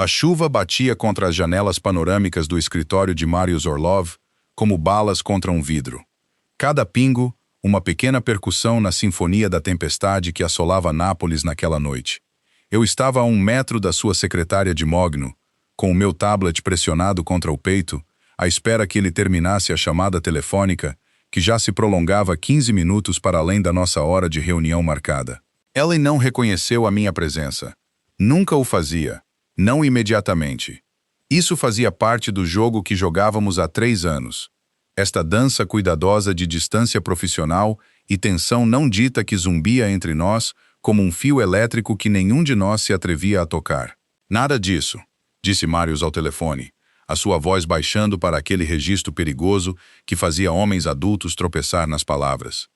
A chuva batia contra as janelas panorâmicas do escritório de Marius Orlov, como balas contra um vidro. Cada pingo, uma pequena percussão na sinfonia da tempestade que assolava Nápoles naquela noite. Eu estava a 1 metro da sua secretária de mogno, com o meu tablet pressionado contra o peito, à espera que ele terminasse a chamada telefônica, que já se prolongava 15 minutos para além da nossa hora de reunião marcada. Ela não reconheceu a minha presença. Nunca o fazia. Não imediatamente. Isso fazia parte do jogo que jogávamos há 3 anos. Esta dança cuidadosa de distância profissional e tensão não dita que zumbia entre nós como um fio elétrico que nenhum de nós se atrevia a tocar. Nada disso, disse Marius ao telefone, a sua voz baixando para aquele registro perigoso que fazia homens adultos tropeçar nas palavras.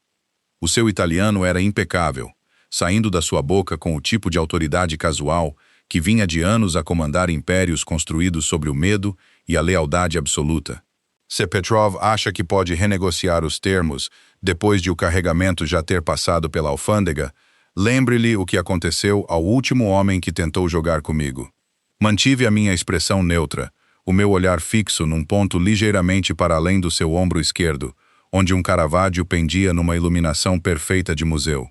O seu italiano era impecável, saindo da sua boca com o tipo de autoridade casual que vinha de anos a comandar impérios construídos sobre o medo e a lealdade absoluta. Se Petrov acha que pode renegociar os termos depois de o carregamento já ter passado pela alfândega, lembre-lhe o que aconteceu ao último homem que tentou jogar comigo. Mantive a minha expressão neutra, o meu olhar fixo num ponto ligeiramente para além do seu ombro esquerdo, onde um Caravaggio pendia numa iluminação perfeita de museu.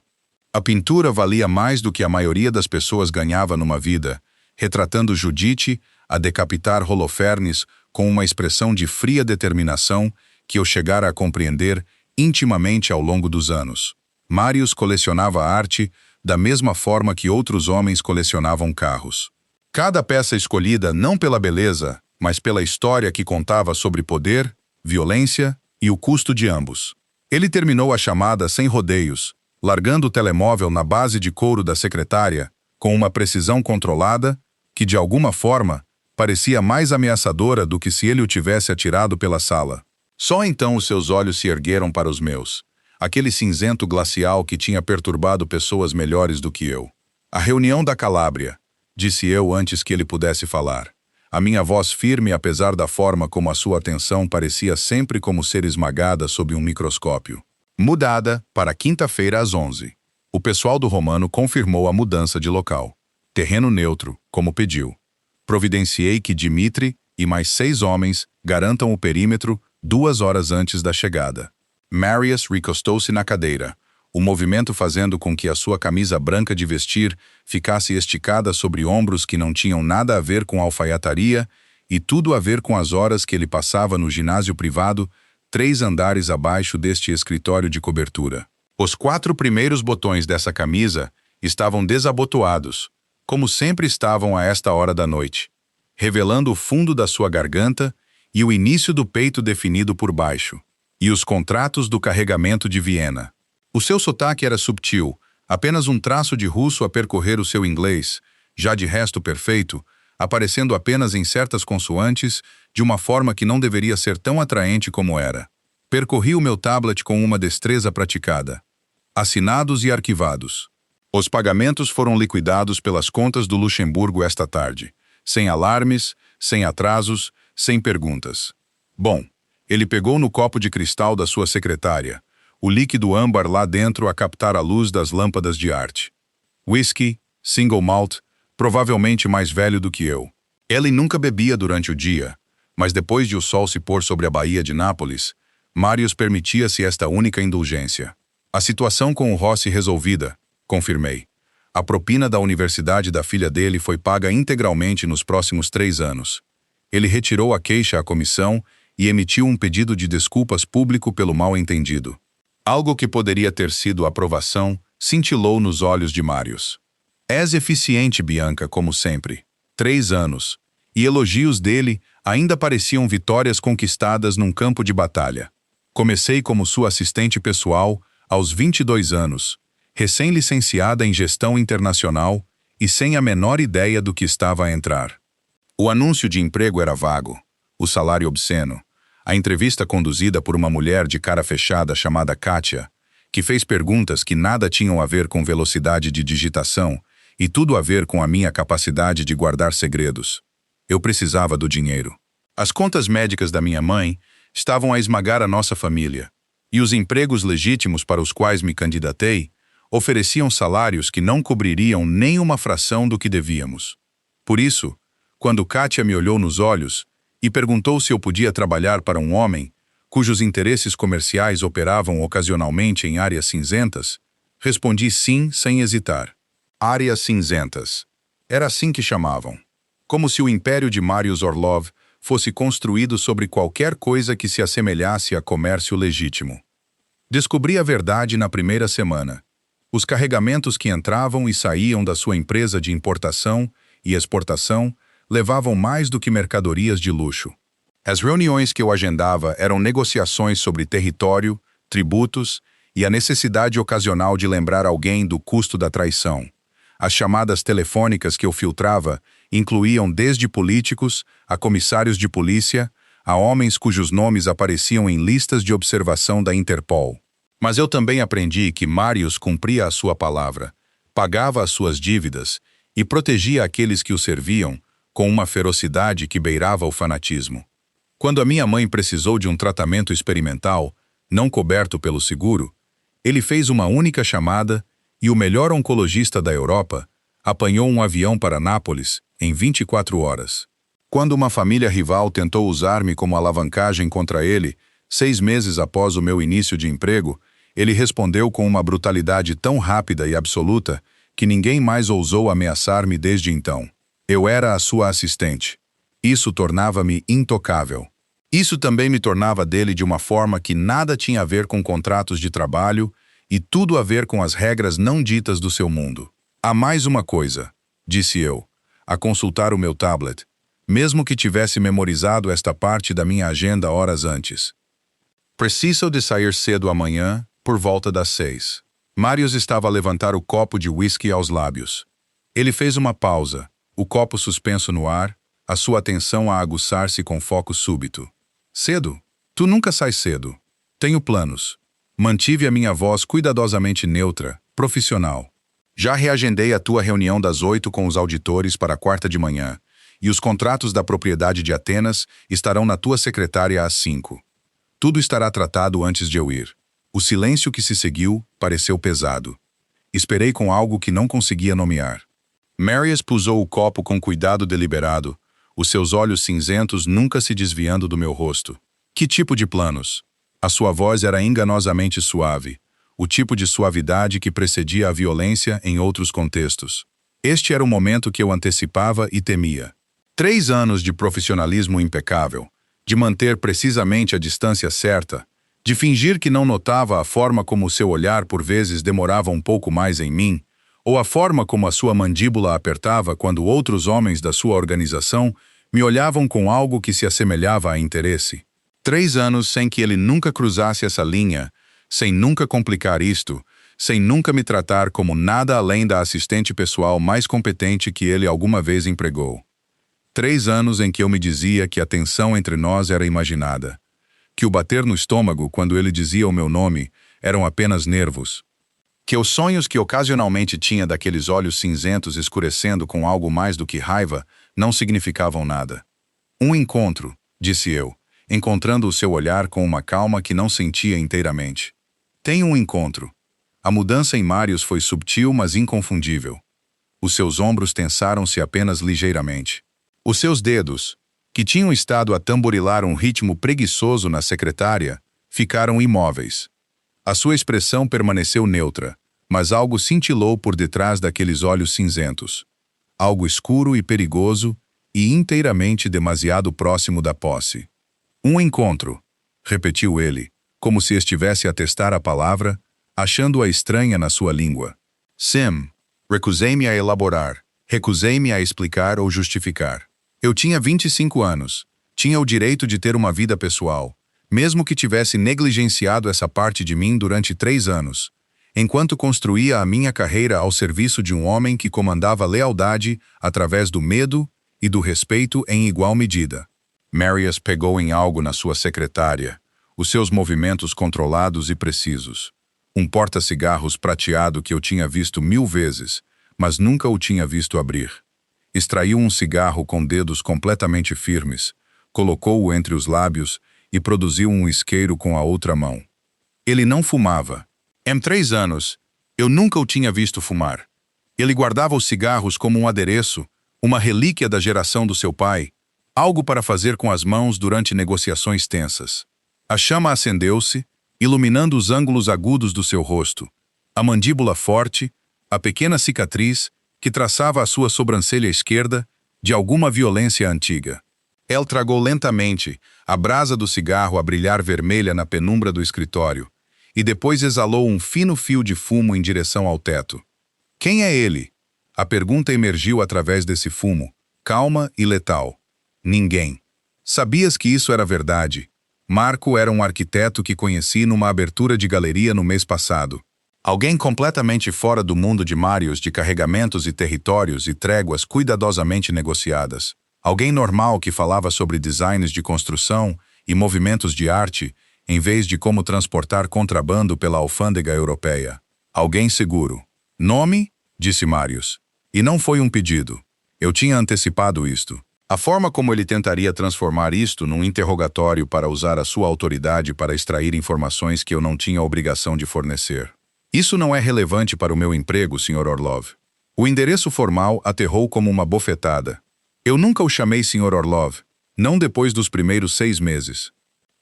A pintura valia mais do que a maioria das pessoas ganhava numa vida, retratando Judite a decapitar Holofernes com uma expressão de fria determinação que eu chegara a compreender intimamente ao longo dos anos. Marius colecionava arte da mesma forma que outros homens colecionavam carros. Cada peça escolhida não pela beleza, mas pela história que contava sobre poder, violência e o custo de ambos. Ele terminou a chamada sem rodeios, largando o telemóvel na base de couro da secretária, com uma precisão controlada, que de alguma forma parecia mais ameaçadora do que se ele o tivesse atirado pela sala. Só então os seus olhos se ergueram para os meus, aquele cinzento glacial que tinha perturbado pessoas melhores do que eu. A reunião da Calábria, disse eu antes que ele pudesse falar. A minha voz firme apesar da forma como a sua atenção parecia sempre como ser esmagada sob um microscópio. Mudada para quinta-feira às 11. O pessoal do Romano confirmou a mudança de local. Terreno neutro, como pediu. Providenciei que Dimitri e mais 6 homens garantam o perímetro 2 horas antes da chegada. Marius recostou-se na cadeira, o movimento fazendo com que a sua camisa branca de vestir ficasse esticada sobre ombros que não tinham nada a ver com alfaiataria e tudo a ver com as horas que ele passava no ginásio privado 3 andares abaixo deste escritório de cobertura. Os 4 primeiros botões dessa camisa estavam desabotoados, como sempre estavam a esta hora da noite, revelando o fundo da sua garganta e o início do peito definido por baixo, e os contratos do carregamento de Viena. O seu sotaque era subtil, apenas um traço de russo a percorrer o seu inglês, já de resto perfeito, aparecendo apenas em certas consoantes, de uma forma que não deveria ser tão atraente como era. Percorri o meu tablet com uma destreza praticada. Assinados e arquivados. Os pagamentos foram liquidados pelas contas do Luxemburgo esta tarde, sem alarmes, sem atrasos, sem perguntas. Bom, ele pegou no copo de cristal da sua secretária, o líquido âmbar lá dentro a captar a luz das lâmpadas de arte. Whisky, single malt, provavelmente mais velho do que eu. Ele nunca bebia durante o dia, mas depois de o sol se pôr sobre a Baía de Nápoles, Marius permitia-se esta única indulgência. A situação com o Rossi resolvida, confirmei. A propina da universidade da filha dele foi paga integralmente nos próximos 3 anos. Ele retirou a queixa à comissão e emitiu um pedido de desculpas público pelo mal-entendido. Algo que poderia ter sido aprovação cintilou nos olhos de Marius. És eficiente, Bianca, como sempre. 3 anos. E elogios dele ainda pareciam vitórias conquistadas num campo de batalha. Comecei como sua assistente pessoal aos 22 anos, recém-licenciada em gestão internacional e sem a menor ideia do que estava a entrar. O anúncio de emprego era vago, o salário obsceno, a entrevista conduzida por uma mulher de cara fechada chamada Katia, que fez perguntas que nada tinham a ver com velocidade de digitação e tudo a ver com a minha capacidade de guardar segredos. Eu precisava do dinheiro. As contas médicas da minha mãe estavam a esmagar a nossa família, e os empregos legítimos para os quais me candidatei ofereciam salários que não cobririam nem uma fração do que devíamos. Por isso, Quando Katia me olhou nos olhos e perguntou se eu podia trabalhar para um homem cujos interesses comerciais operavam ocasionalmente em áreas cinzentas, respondi sim sem hesitar. Áreas cinzentas. Era assim que chamavam. Como se o império de Marius Orlov fosse construído sobre qualquer coisa que se assemelhasse a comércio legítimo. Descobri a verdade na primeira semana. Os carregamentos que entravam e saíam da sua empresa de importação e exportação levavam mais do que mercadorias de luxo. As reuniões que eu agendava eram negociações sobre território, tributos e a necessidade ocasional de lembrar alguém do custo da traição. As chamadas telefônicas que eu filtrava incluíam desde políticos a comissários de polícia, a homens cujos nomes apareciam em listas de observação da Interpol. Mas eu também aprendi que Marius cumpria a sua palavra, pagava as suas dívidas e protegia aqueles que o serviam com uma ferocidade que beirava o fanatismo. Quando a minha mãe precisou de um tratamento experimental, não coberto pelo seguro, ele fez uma única chamada e o melhor oncologista da Europa apanhou um avião para Nápoles em 24 horas. Quando uma família rival tentou usar-me como alavancagem contra ele, 6 meses após o meu início de emprego, ele respondeu com uma brutalidade tão rápida e absoluta que ninguém mais ousou ameaçar-me desde então. Eu era a sua assistente. Isso tornava-me intocável. Isso também me tornava dele de uma forma que nada tinha a ver com contratos de trabalho e tudo a ver com as regras não ditas do seu mundo. Há mais uma coisa, disse eu, a consultar o meu tablet, mesmo que tivesse memorizado esta parte da minha agenda horas antes. Preciso de sair cedo amanhã, por volta das 6. Marius estava a levantar o copo de whisky aos lábios. Ele fez uma pausa, o copo suspenso no ar, a sua atenção a aguçar-se com foco súbito. Cedo? Tu nunca sais cedo. Tenho planos. Mantive a minha voz cuidadosamente neutra, profissional. Já reagendei a tua reunião das 8 com os auditores para a quarta de manhã, e os contratos da propriedade de Atenas estarão na tua secretária às 5. Tudo estará tratado antes de eu ir. O silêncio que se seguiu pareceu pesado. Esperei com algo que não conseguia nomear. Marius pusou o copo com cuidado deliberado, os seus olhos cinzentos nunca se desviando do meu rosto. Que tipo de planos? A sua voz era enganosamente suave, o tipo de suavidade que precedia a violência em outros contextos. Este era o momento que eu antecipava e temia. 3 anos de profissionalismo impecável, de manter precisamente a distância certa, de fingir que não notava a forma como o seu olhar por vezes demorava um pouco mais em mim, ou a forma como a sua mandíbula apertava quando outros homens da sua organização me olhavam com algo que se assemelhava a interesse. 3 anos sem que ele nunca cruzasse essa linha, sem nunca complicar isto, sem nunca me tratar como nada além da assistente pessoal mais competente que ele alguma vez empregou. 3 anos em que eu me dizia que a tensão entre nós era imaginada, que o bater no estômago quando ele dizia o meu nome eram apenas nervos, que os sonhos que ocasionalmente tinha daqueles olhos cinzentos escurecendo com algo mais do que raiva não significavam nada. Um encontro, disse eu, encontrando o seu olhar com uma calma que não sentia inteiramente. Tenho um encontro. A mudança em Marius foi subtil, mas inconfundível. Os seus ombros tensaram-se apenas ligeiramente. Os seus dedos, que tinham estado a tamborilar um ritmo preguiçoso na secretária, ficaram imóveis. A sua expressão permaneceu neutra, mas algo cintilou por detrás daqueles olhos cinzentos. Algo escuro e perigoso e inteiramente demasiado próximo da posse. Um encontro, repetiu ele, como se estivesse a testar a palavra, achando-a estranha na sua língua. Sim, recusei-me a elaborar, recusei-me a explicar ou justificar. Eu tinha 25 anos, tinha o direito de ter uma vida pessoal, mesmo que tivesse negligenciado essa parte de mim durante 3 anos, enquanto construía a minha carreira ao serviço de um homem que comandava lealdade através do medo e do respeito em igual medida. Marius pegou em algo na sua secretária, os seus movimentos controlados e precisos. Um porta-cigarros prateado que eu tinha visto 1000 vezes, mas nunca o tinha visto abrir. Extraiu um cigarro com dedos completamente firmes, colocou-o entre os lábios e produziu um isqueiro com a outra mão. Ele não fumava. Em 3 anos, eu nunca o tinha visto fumar. Ele guardava os cigarros como um adereço, Uma relíquia da geração do seu pai, algo para fazer com as mãos durante negociações tensas. A chama acendeu-se, iluminando os ângulos agudos do seu rosto, a mandíbula forte, a pequena cicatriz que traçava a sua sobrancelha esquerda de alguma violência antiga. El tragou lentamente, a brasa do cigarro a brilhar vermelha na penumbra do escritório, e depois exalou um fino fio de fumo em direção ao teto. Quem é ele? A pergunta emergiu através desse fumo, calma e letal. Ninguém. Sabias que isso era verdade? Marco era um arquiteto que conheci numa abertura de galeria no mês passado. Alguém completamente fora do mundo de Marius de carregamentos e territórios e tréguas cuidadosamente negociadas. Alguém normal que falava sobre designs de construção e movimentos de arte, em vez de como transportar contrabando pela alfândega europeia. Alguém seguro. Nome? Disse Marius. E não foi um pedido. Eu tinha antecipado isto. A forma como ele tentaria transformar isto num interrogatório para usar a sua autoridade para extrair informações que eu não tinha obrigação de fornecer. Isso não é relevante para o meu emprego, Sr. Orlov. O endereço formal aterrou como uma bofetada. Eu nunca o chamei Sr. Orlov, não depois dos primeiros 6 meses.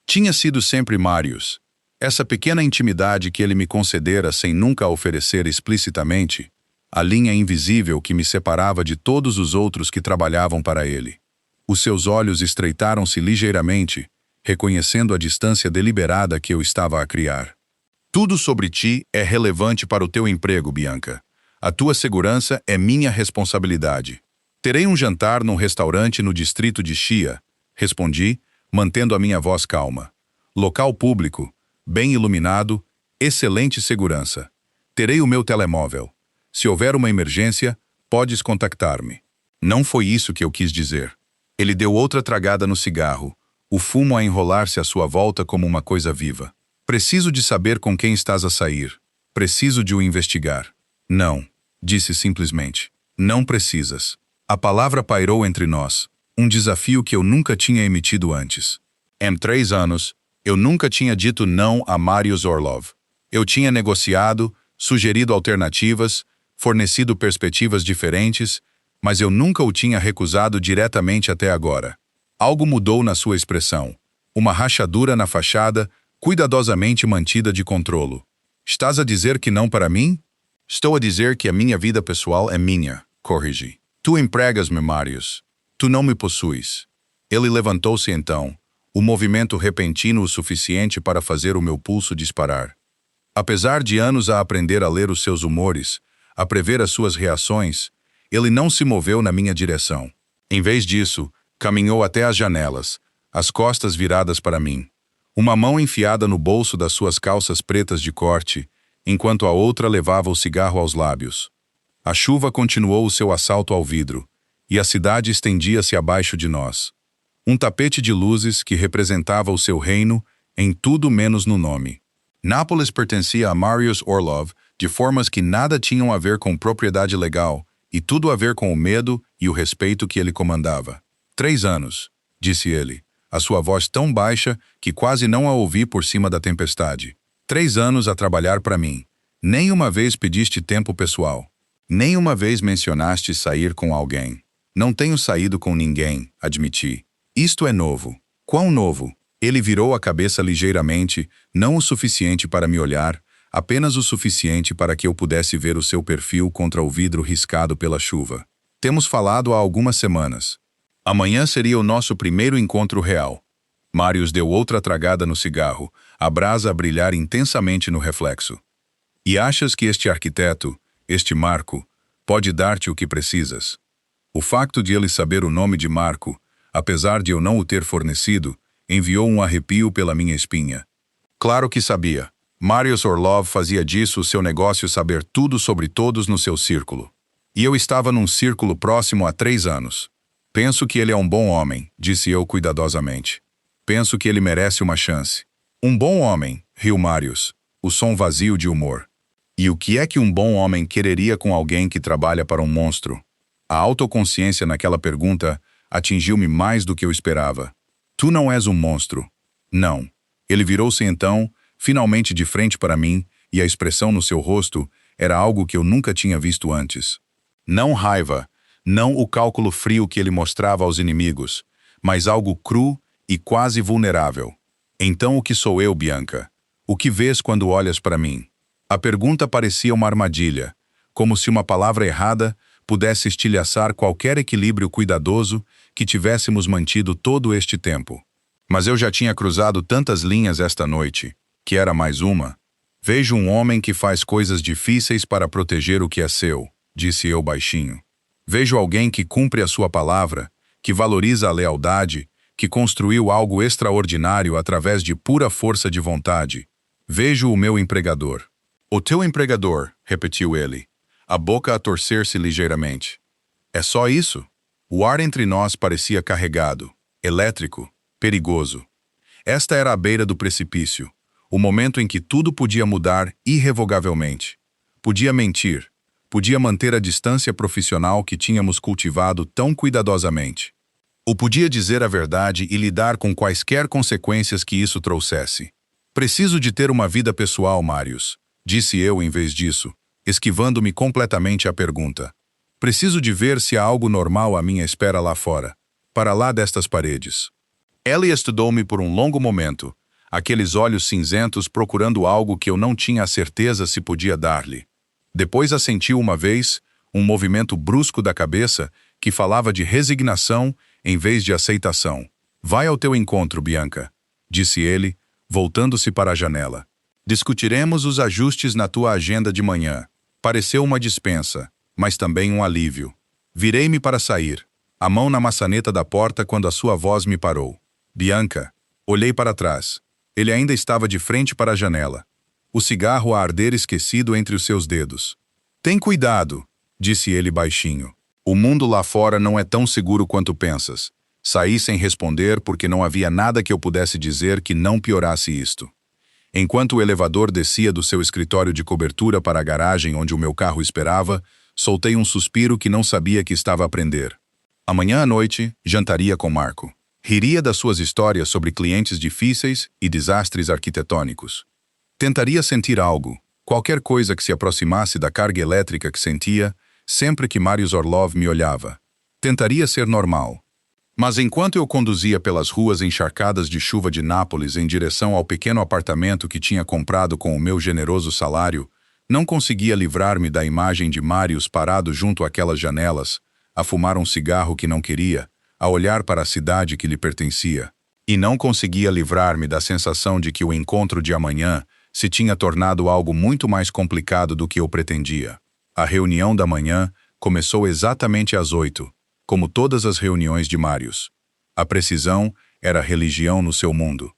Tinha sido sempre Marius. Essa pequena intimidade que ele me concedera sem nunca a oferecer explicitamente, a linha invisível que me separava de todos os outros que trabalhavam para ele. Os seus olhos estreitaram-se ligeiramente, reconhecendo a distância deliberada que eu estava a criar. Tudo sobre ti é relevante para o teu emprego, Bianca. A tua segurança é minha responsabilidade. Terei um jantar num restaurante no distrito de Xia, respondi, mantendo a minha voz calma. Local público, bem iluminado, excelente segurança. Terei o meu telemóvel. Se houver uma emergência, podes contactar-me. Não foi isso que eu quis dizer. Ele deu outra tragada no cigarro, o fumo a enrolar-se à sua volta como uma coisa viva. Preciso de saber com quem estás a sair. Preciso de o investigar. Não, disse simplesmente. Não precisas. A palavra pairou entre nós, um desafio que eu nunca tinha emitido antes. Em 3 anos, eu nunca tinha dito não a Marius Orlov. Eu tinha negociado, sugerido alternativas, fornecido perspectivas diferentes, mas eu nunca o tinha recusado diretamente até agora. Algo mudou na sua expressão. Uma rachadura na fachada, cuidadosamente mantida de controlo. Estás a dizer que não para mim? Estou a dizer que a minha vida pessoal é minha, corrigi. Tu empregas-me, Marius. Tu não me possuis. Ele levantou-se então, o movimento repentino o suficiente para fazer o meu pulso disparar. Apesar de anos a aprender a ler os seus humores, a prever as suas reações, ele não se moveu na minha direção. Em vez disso, caminhou até as janelas, as costas viradas para mim. Uma mão enfiada no bolso das suas calças pretas de corte, enquanto a outra levava o cigarro aos lábios. A chuva continuou o seu assalto ao vidro, e a cidade estendia-se abaixo de nós. Um tapete de luzes que representava o seu reino em tudo menos no nome. Nápoles pertencia a Marius Orlov de formas que nada tinham a ver com propriedade legal e tudo a ver com o medo e o respeito que ele comandava. 3 anos, disse ele, a sua voz tão baixa que quase não a ouvi por cima da tempestade. 3 anos a trabalhar para mim. Nem uma vez pediste tempo pessoal. Nem uma vez mencionaste sair com alguém. Não tenho saído com ninguém, admiti. Isto é novo. Quão novo? Ele virou a cabeça ligeiramente, não o suficiente para me olhar, apenas o suficiente para que eu pudesse ver o seu perfil contra o vidro riscado pela chuva. Temos falado há algumas semanas. Amanhã seria o nosso primeiro encontro real. Marius deu outra tragada no cigarro, a brasa a brilhar intensamente no reflexo. E achas que este arquiteto, este Marco, pode dar-te o que precisas? O facto de ele saber o nome de Marco, apesar de eu não o ter fornecido, enviou um arrepio pela minha espinha. Claro que sabia. Marius Orlov fazia disso o seu negócio saber tudo sobre todos no seu círculo. E eu estava num círculo próximo há 3 anos. Penso que ele é um bom homem, disse eu cuidadosamente. Penso que ele merece uma chance. Um bom homem, riu Marius, o som vazio de humor. E o que é que um bom homem quereria com alguém que trabalha para um monstro? A autoconsciência naquela pergunta atingiu-me mais do que eu esperava. Tu não és um monstro. Não. Ele virou-se então, finalmente de frente para mim, e a expressão no seu rosto era algo que eu nunca tinha visto antes. Não raiva, não o cálculo frio que ele mostrava aos inimigos, mas algo cru e quase vulnerável. Então o que sou eu, Bianca? O que vês quando olhas para mim? A pergunta parecia uma armadilha, como se uma palavra errada pudesse estilhaçar qualquer equilíbrio cuidadoso que tivéssemos mantido todo este tempo. Mas eu já tinha cruzado tantas linhas esta noite, que era mais uma. Vejo um homem que faz coisas difíceis para proteger o que é seu, disse eu baixinho. Vejo alguém que cumpre a sua palavra, que valoriza a lealdade, que construiu algo extraordinário através de pura força de vontade. Vejo o meu empregador. O teu empregador, repetiu ele, a boca a torcer-se ligeiramente. É só isso? O ar entre nós parecia carregado, elétrico, perigoso. Esta era a beira do precipício, o momento em que tudo podia mudar irrevogavelmente. Podia mentir, podia manter a distância profissional que tínhamos cultivado tão cuidadosamente. Ou podia dizer a verdade e lidar com quaisquer consequências que isso trouxesse. Preciso de ter uma vida pessoal, Marius, disse eu em vez disso, esquivando-me completamente à pergunta. Preciso de ver se há algo normal à minha espera lá fora, para lá destas paredes. Ellie estudou-me por um longo momento, aqueles olhos cinzentos procurando algo que eu não tinha a certeza se podia dar-lhe. Depois assentiu uma vez, um movimento brusco da cabeça que falava de resignação em vez de aceitação. Vai ao teu encontro, Bianca, disse ele, voltando-se para a janela. Discutiremos os ajustes na tua agenda de manhã. Pareceu uma dispensa, mas também um alívio. Virei-me para sair, a mão na maçaneta da porta quando a sua voz me parou. Bianca. Olhei para trás. Ele ainda estava de frente para a janela. O cigarro a arder esquecido entre os seus dedos. Tem cuidado, disse ele baixinho. O mundo lá fora não é tão seguro quanto pensas. Saí sem responder porque não havia nada que eu pudesse dizer que não piorasse isto. Enquanto o elevador descia do seu escritório de cobertura para a garagem onde o meu carro esperava, soltei um suspiro que não sabia que estava a prender. Amanhã à noite, jantaria com Marco. Riria das suas histórias sobre clientes difíceis e desastres arquitetônicos. Tentaria sentir algo, qualquer coisa que se aproximasse da carga elétrica que sentia sempre que Marius Orlov me olhava. Tentaria ser normal. Mas enquanto eu conduzia pelas ruas encharcadas de chuva de Nápoles em direção ao pequeno apartamento que tinha comprado com o meu generoso salário, não conseguia livrar-me da imagem de Marius parado junto àquelas janelas, a fumar um cigarro que não queria, a olhar para a cidade que lhe pertencia. E não conseguia livrar-me da sensação de que o encontro de amanhã se tinha tornado algo muito mais complicado do que eu pretendia. A reunião da manhã começou exatamente às 8, como todas as reuniões de Marius. A precisão era religião no seu mundo.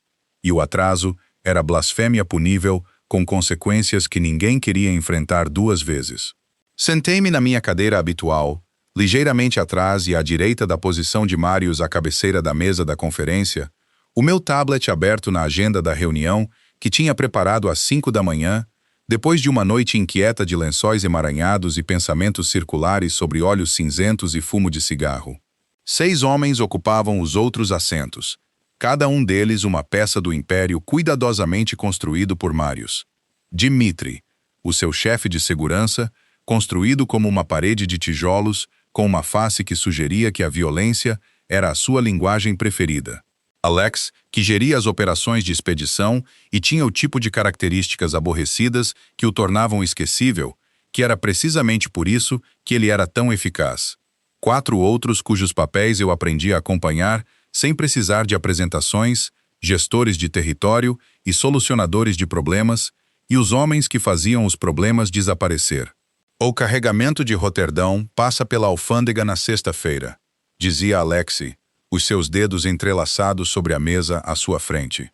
E o atraso era blasfêmia punível com consequências que ninguém queria enfrentar duas vezes. Sentei-me na minha cadeira habitual, ligeiramente atrás e à direita da posição de Marius à cabeceira da mesa da conferência, o meu tablet aberto na agenda da reunião que tinha preparado às 5 da manhã, depois de uma noite inquieta de lençóis emaranhados e pensamentos circulares sobre olhos cinzentos e fumo de cigarro. 6 homens ocupavam os outros assentos, cada um deles uma peça do império cuidadosamente construído por Marius. Dimitri, o seu chefe de segurança, construído como uma parede de tijolos, com uma face que sugeria que a violência era a sua linguagem preferida. Alex, que geria as operações de expedição e tinha o tipo de características aborrecidas que o tornavam esquecível, que era precisamente por isso que ele era tão eficaz. 4 outros cujos papéis eu aprendi a acompanhar sem precisar de apresentações, gestores de território e solucionadores de problemas, e os homens que faziam os problemas desaparecer. O carregamento de Roterdão passa pela alfândega na sexta-feira, dizia Alexei, os seus dedos entrelaçados sobre a mesa à sua frente.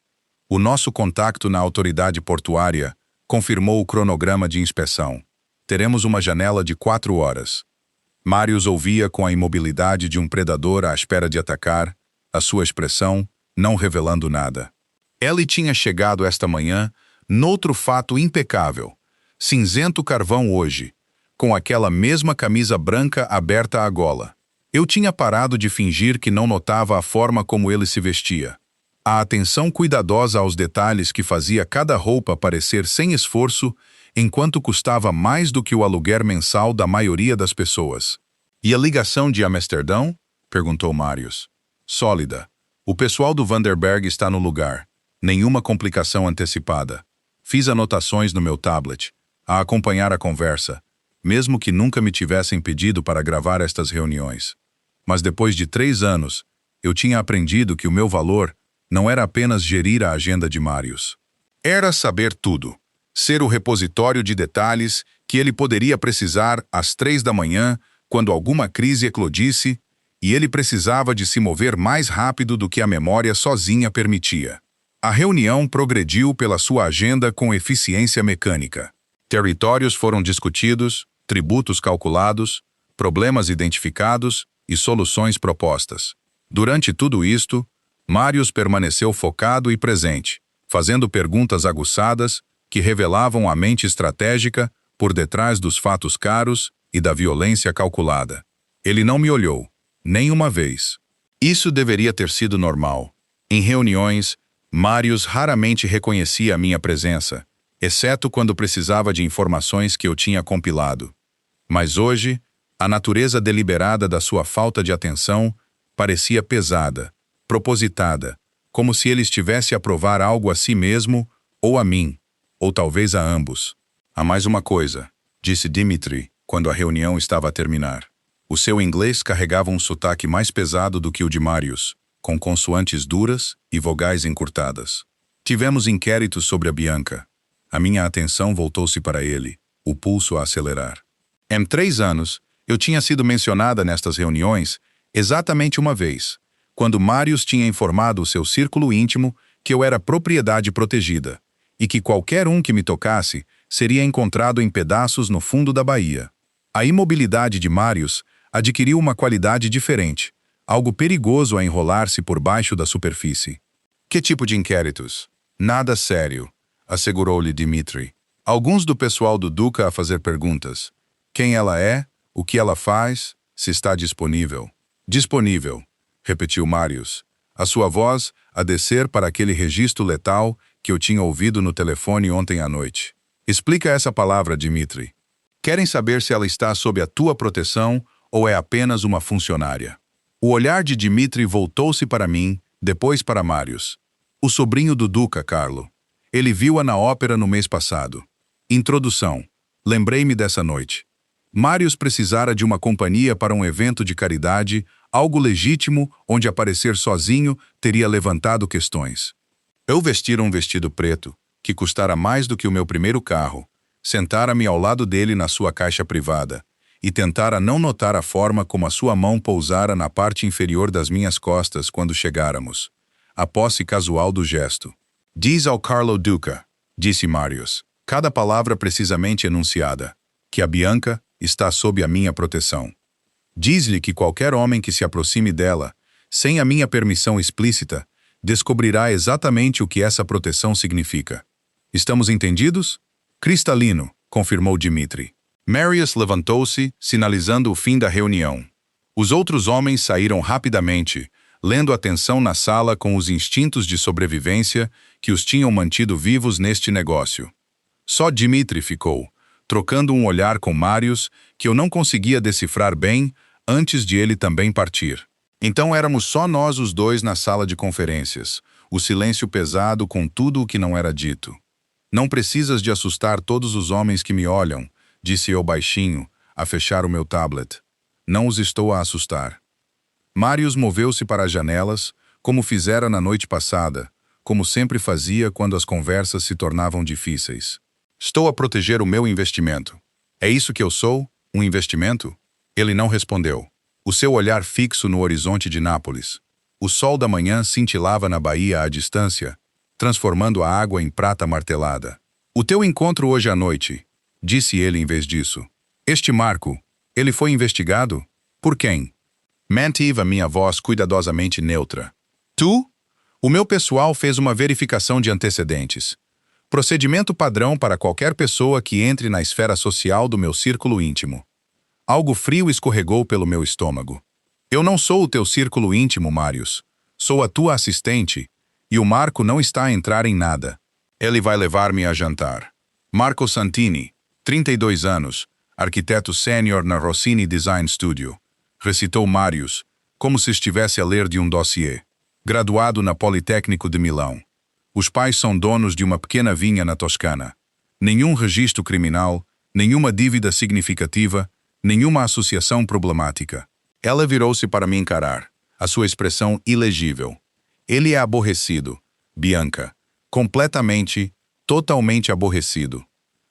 O nosso contacto na autoridade portuária confirmou o cronograma de inspeção. Teremos uma janela de 4 horas. Marius ouvia com a imobilidade de um predador à espera de atacar, a sua expressão não revelando nada. Ellie tinha chegado esta manhã noutro fato impecável, cinzento carvão hoje, com aquela mesma camisa branca aberta à gola. Eu tinha parado de fingir que não notava a forma como ele se vestia. A atenção cuidadosa aos detalhes que fazia cada roupa parecer sem esforço, enquanto custava mais do que o aluguer mensal da maioria das pessoas. E a ligação de Amsterdão? Perguntou Marius. Sólida. O pessoal do Vanderberg está no lugar. Nenhuma complicação antecipada. Fiz anotações no meu tablet, a acompanhar a conversa, mesmo que nunca me tivessem pedido para gravar estas reuniões. Mas depois de 3 anos, eu tinha aprendido que o meu valor não era apenas gerir a agenda de Marius. Era saber tudo. Ser o repositório de detalhes que ele poderia precisar às 3 da manhã, quando alguma crise eclodisse, e ele precisava de se mover mais rápido do que a memória sozinha permitia. A reunião progrediu pela sua agenda com eficiência mecânica. Territórios foram discutidos, tributos calculados, problemas identificados e soluções propostas. Durante tudo isto, Marius permaneceu focado e presente, fazendo perguntas aguçadas que revelavam a mente estratégica por detrás dos fatos caros e da violência calculada. Ele não me olhou, nem uma vez. Isso deveria ter sido normal. Em reuniões, Marius raramente reconhecia a minha presença, exceto quando precisava de informações que eu tinha compilado. Mas hoje, a natureza deliberada da sua falta de atenção parecia pesada, propositada, como se ele estivesse a provar algo a si mesmo ou a mim, ou talvez a ambos. Há mais uma coisa, disse Dimitri, quando a reunião estava a terminar. O seu inglês carregava um sotaque mais pesado do que o de Marius, com consoantes duras e vogais encurtadas. Tivemos inquéritos sobre a Bianca. A minha atenção voltou-se para ele, o pulso a acelerar. Em 3 anos, eu tinha sido mencionada nestas reuniões exatamente uma vez, quando Marius tinha informado o seu círculo íntimo que eu era propriedade protegida, e que qualquer um que me tocasse seria encontrado em pedaços no fundo da baía. A imobilidade de Marius adquiriu uma qualidade diferente, algo perigoso a enrolar-se por baixo da superfície. Que tipo de inquéritos? Nada sério, assegurou-lhe Dimitri. Alguns do pessoal do Duca a fazer perguntas. Quem ela é? O que ela faz? Se está disponível. Disponível, repetiu Marius, a sua voz a descer para aquele registro letal que eu tinha ouvido no telefone ontem à noite. Explica essa palavra, Dimitri. Querem saber se ela está sob a tua proteção ou é apenas uma funcionária. O olhar de Dimitri voltou-se para mim, depois para Marius. O sobrinho do Duca, Carlo. Ele viu-a na ópera no mês passado. Introdução. Lembrei-me dessa noite. Marius precisara de uma companhia para um evento de caridade, algo legítimo onde aparecer sozinho teria levantado questões. Eu vestira um vestido preto, que custara mais do que o meu primeiro carro, sentara-me ao lado dele na sua caixa privada, e tentara não notar a forma como a sua mão pousara na parte inferior das minhas costas quando chegáramos. A posse casual do gesto. Diz ao Carlo Duca, disse Marius, cada palavra precisamente enunciada, que a Bianca está sob a minha proteção. Diz-lhe que qualquer homem que se aproxime dela, sem a minha permissão explícita, descobrirá exatamente o que essa proteção significa. Estamos entendidos? Cristalino, confirmou Dimitri. Marius levantou-se, sinalizando o fim da reunião. Os outros homens saíram rapidamente, lendo a tensão na sala com os instintos de sobrevivência que os tinham mantido vivos neste negócio. Só Dimitri ficou, trocando um olhar com Marius que eu não conseguia decifrar bem antes de ele também partir. Então éramos só nós os dois na sala de conferências, o silêncio pesado com tudo o que não era dito. Não precisas de assustar todos os homens que me olham, disse eu baixinho, a fechar o meu tablet. Não os estou a assustar. Marius moveu-se para as janelas, como fizera na noite passada, como sempre fazia quando as conversas se tornavam difíceis. Estou a proteger o meu investimento. É isso que eu sou? Um investimento? Ele não respondeu. O seu olhar fixo no horizonte de Nápoles. O sol da manhã cintilava na baía à distância, transformando a água em prata martelada. O teu encontro hoje à noite, disse ele em vez disso. Este Marco, ele foi investigado? Por quem? Mantive a minha voz cuidadosamente neutra. Tu? O meu pessoal fez uma verificação de antecedentes. Procedimento padrão para qualquer pessoa que entre na esfera social do meu círculo íntimo. Algo frio escorregou pelo meu estômago. Eu não sou o teu círculo íntimo, Marius. Sou a tua assistente, e o Marco não está a entrar em nada. Ele vai levar-me a jantar. Marco Santini, 32 anos, arquiteto sênior na Rossini Design Studio. recitou Marius, como se estivesse a ler de um dossiê. Graduado na Politécnico de Milão. Os pais são donos de uma pequena vinha na Toscana. Nenhum registro criminal, nenhuma dívida significativa, nenhuma associação problemática. Ela virou-se para me encarar, a sua expressão ilegível. Ele é aborrecido, Bianca. Completamente, totalmente aborrecido.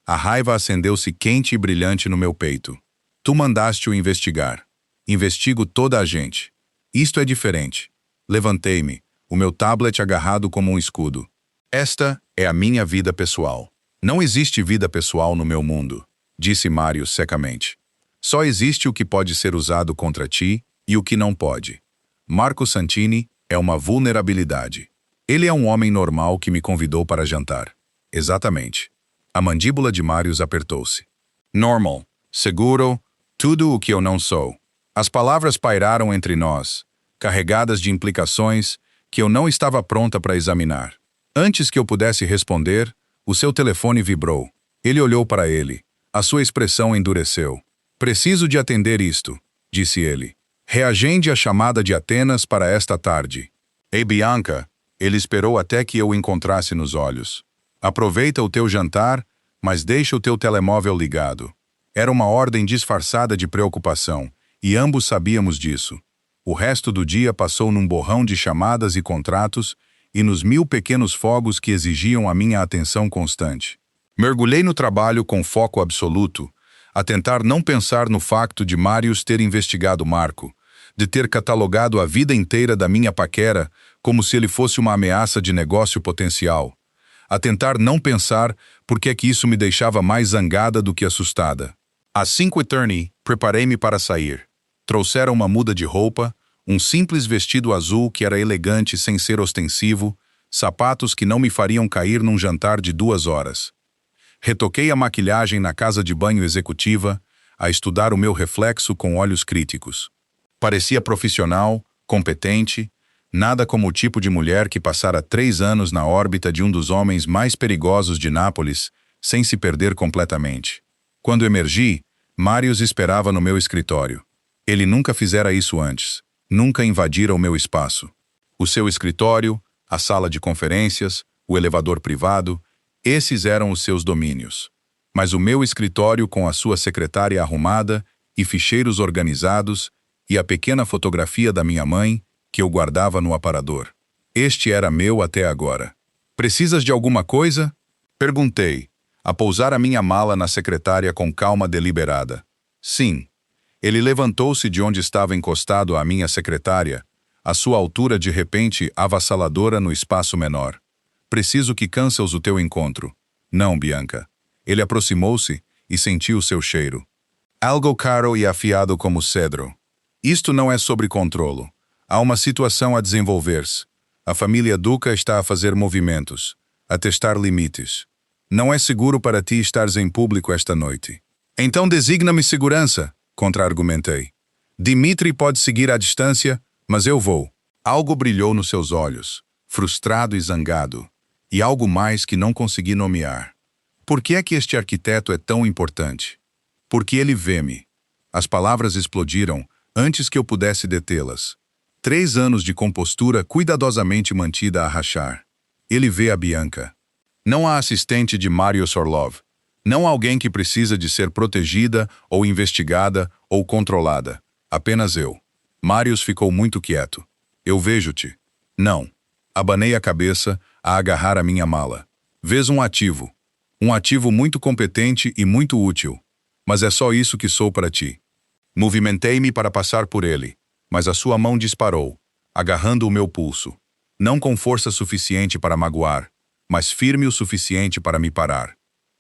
A raiva acendeu-se quente e brilhante no meu peito. Tu mandaste-o investigar. Investigo toda a gente. Isto é diferente. Levantei-me, o meu tablet agarrado como um escudo. Esta é a minha vida pessoal. Não existe vida pessoal no meu mundo, disse Marius secamente. Só existe o que pode ser usado contra ti e o que não pode. Marco Santini é uma vulnerabilidade. Ele é um homem normal que me convidou para jantar. Exatamente. A mandíbula de Marius apertou-se. Normal, seguro, tudo o que eu não sou. As palavras pairaram entre nós, carregadas de implicações que eu não estava pronta para examinar. Antes que eu pudesse responder, o seu telefone vibrou. Ele olhou para ele. A sua expressão endureceu. Preciso de atender isto, disse ele. Reagende à chamada de Atenas para esta tarde. Ei, Bianca, ele esperou até que eu o encontrasse nos olhos. Aproveita o teu jantar, mas deixa o teu telemóvel ligado. Era uma ordem disfarçada de preocupação, e ambos sabíamos disso. O resto do dia passou num borrão de chamadas e contratos e nos 1000 pequenos fogos que exigiam a minha atenção constante. Mergulhei no trabalho com foco absoluto, a tentar não pensar no facto de Marius ter investigado Marco, de ter catalogado a vida inteira da minha paquera como se ele fosse uma ameaça de negócio potencial, a tentar não pensar porque é que isso me deixava mais zangada do que assustada. Às 5h30, preparei-me para sair. Trouxeram uma muda de roupa, um simples vestido azul que era elegante sem ser ostensivo, sapatos que não me fariam cair num jantar de 2 horas. Retoquei a maquilhagem na casa de banho executiva, a estudar o meu reflexo com olhos críticos. Parecia profissional, competente, nada como o tipo de mulher que passara 3 anos na órbita de um dos homens mais perigosos de Nápoles, sem se perder completamente. Quando emergi, Marius esperava no meu escritório. Ele nunca fizera isso antes, nunca invadira o meu espaço. O seu escritório, a sala de conferências, o elevador privado, esses eram os seus domínios. Mas o meu escritório com a sua secretária arrumada e ficheiros organizados e a pequena fotografia da minha mãe, que eu guardava no aparador. Este era meu até agora. Precisas de alguma coisa? Perguntei, a pousar a minha mala na secretária com calma deliberada. Sim. Ele levantou-se de onde estava encostado à minha secretária, a sua altura de repente avassaladora no espaço menor. Preciso que cancels o teu encontro. Não, Bianca. Ele aproximou-se e sentiu seu cheiro. Algo caro e afiado como cedro. Isto não é sobre controlo. Há uma situação a desenvolver-se. A família Duca está a fazer movimentos, a testar limites. Não é seguro para ti estares em público esta noite. Então designa-me segurança, contra-argumentei. Dimitri pode seguir à distância, mas eu vou. Algo brilhou nos seus olhos, frustrado e zangado, e algo mais que não consegui nomear. Por que é que este arquiteto é tão importante? Porque ele vê-me. As palavras explodiram antes que eu pudesse detê-las. 3 anos de compostura cuidadosamente mantida a rachar. Ele vê a Bianca. Não a assistente de Marius Orlov. Não alguém que precisa de ser protegida ou investigada ou controlada. Apenas eu. Marius ficou muito quieto. Eu vejo-te. Não. Abanei a cabeça a agarrar a minha mala. Vês um ativo. Um ativo muito competente e muito útil. Mas é só isso que sou para ti. Movimentei-me para passar por ele, mas a sua mão disparou, agarrando o meu pulso. Não com força suficiente para magoar, mas firme o suficiente para me parar.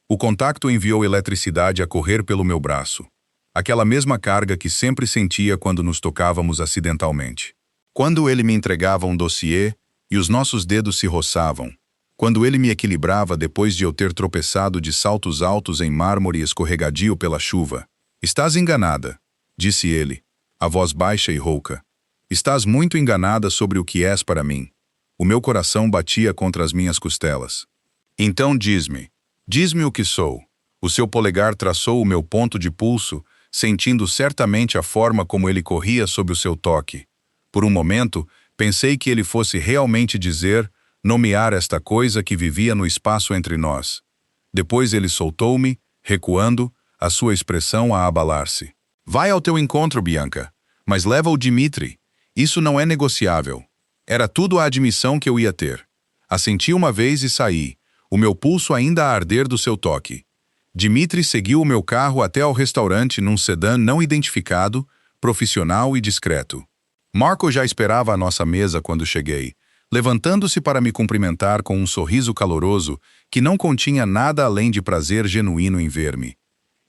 O contacto enviou eletricidade a correr pelo meu braço. Aquela mesma carga que sempre sentia quando nos tocávamos acidentalmente. Quando ele me entregava um dossiê e os nossos dedos se roçavam. Quando ele me equilibrava depois de eu ter tropeçado de saltos altos em mármore escorregadio pela chuva. Estás enganada, disse ele, a voz baixa e rouca. Estás muito enganada sobre o que és para mim. O meu coração batia contra as minhas costelas. Então diz-me o que sou. O seu polegar traçou o meu ponto de pulso, sentindo certamente a forma como ele corria sob o seu toque. Por um momento, pensei que ele fosse realmente dizer, nomear esta coisa que vivia no espaço entre nós. Depois ele soltou-me, recuando, a sua expressão a abalar-se. Vai ao teu encontro, Bianca, mas leva o Dimitri. Isso não é negociável. Era tudo a admissão que eu ia ter. Assenti uma vez e saí, o meu pulso ainda a arder do seu toque. Dimitri seguiu o meu carro até ao restaurante num sedã não identificado, profissional e discreto. Marco já esperava à nossa mesa quando cheguei, levantando-se para me cumprimentar com um sorriso caloroso que não continha nada além de prazer genuíno em ver-me.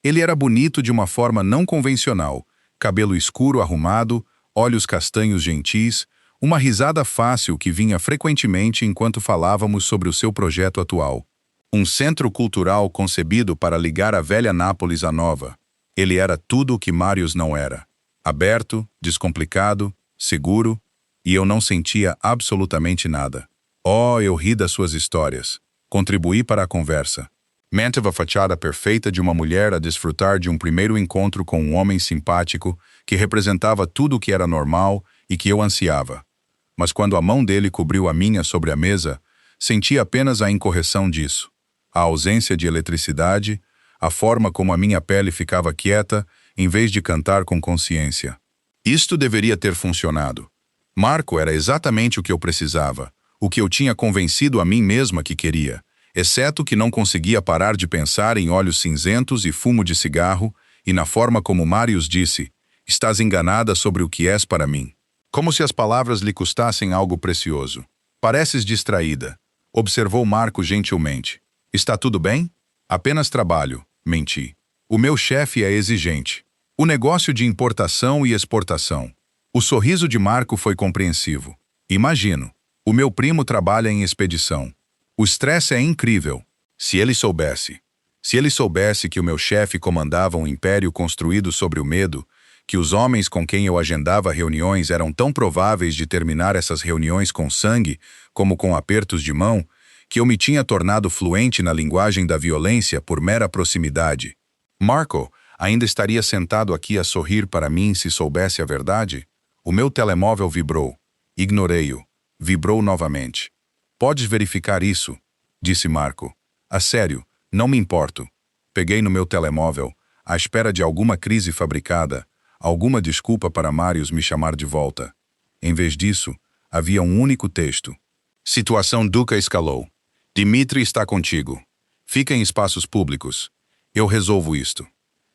Ele era bonito de uma forma não convencional, cabelo escuro arrumado, olhos castanhos gentis, uma risada fácil que vinha frequentemente enquanto falávamos sobre o seu projeto atual. Um centro cultural concebido para ligar a velha Nápoles à nova. Ele era tudo o que Marius não era. Aberto, descomplicado, seguro, e eu não sentia absolutamente nada. Oh, eu ri das suas histórias. Contribuí para a conversa. Manteve a fachada perfeita de uma mulher a desfrutar de um primeiro encontro com um homem simpático que representava tudo o que era normal e que eu ansiava. Mas quando a mão dele cobriu a minha sobre a mesa, senti apenas a incorreção disso. A ausência de eletricidade, a forma como a minha pele ficava quieta, em vez de cantar com consciência. Isto deveria ter funcionado. Marco era exatamente o que eu precisava, o que eu tinha convencido a mim mesma que queria, exceto que não conseguia parar de pensar em olhos cinzentos e fumo de cigarro, e na forma como Marius disse, estás enganada sobre o que és para mim. Como se as palavras lhe custassem algo precioso. Pareces distraída, observou Marco gentilmente. Está tudo bem? Apenas trabalho, menti. O meu chefe é exigente. O negócio de importação e exportação. O sorriso de Marco foi compreensivo. Imagino. O meu primo trabalha em expedição. O estresse é incrível. Se ele soubesse. Se ele soubesse que o meu chefe comandava um império construído sobre o medo, que os homens com quem eu agendava reuniões eram tão prováveis de terminar essas reuniões com sangue como com apertos de mão, que eu me tinha tornado fluente na linguagem da violência por mera proximidade. Marco ainda estaria sentado aqui a sorrir para mim se soubesse a verdade? O meu telemóvel vibrou. Ignorei-o. Vibrou novamente. Podes verificar isso, disse Marco. A sério, não me importo. Peguei no meu telemóvel, à espera de alguma crise fabricada, alguma desculpa para Marius me chamar de volta. Em vez disso, havia um único texto. Situação Duca escalou. Dimitri está contigo. Fica em espaços públicos. Eu resolvo isto.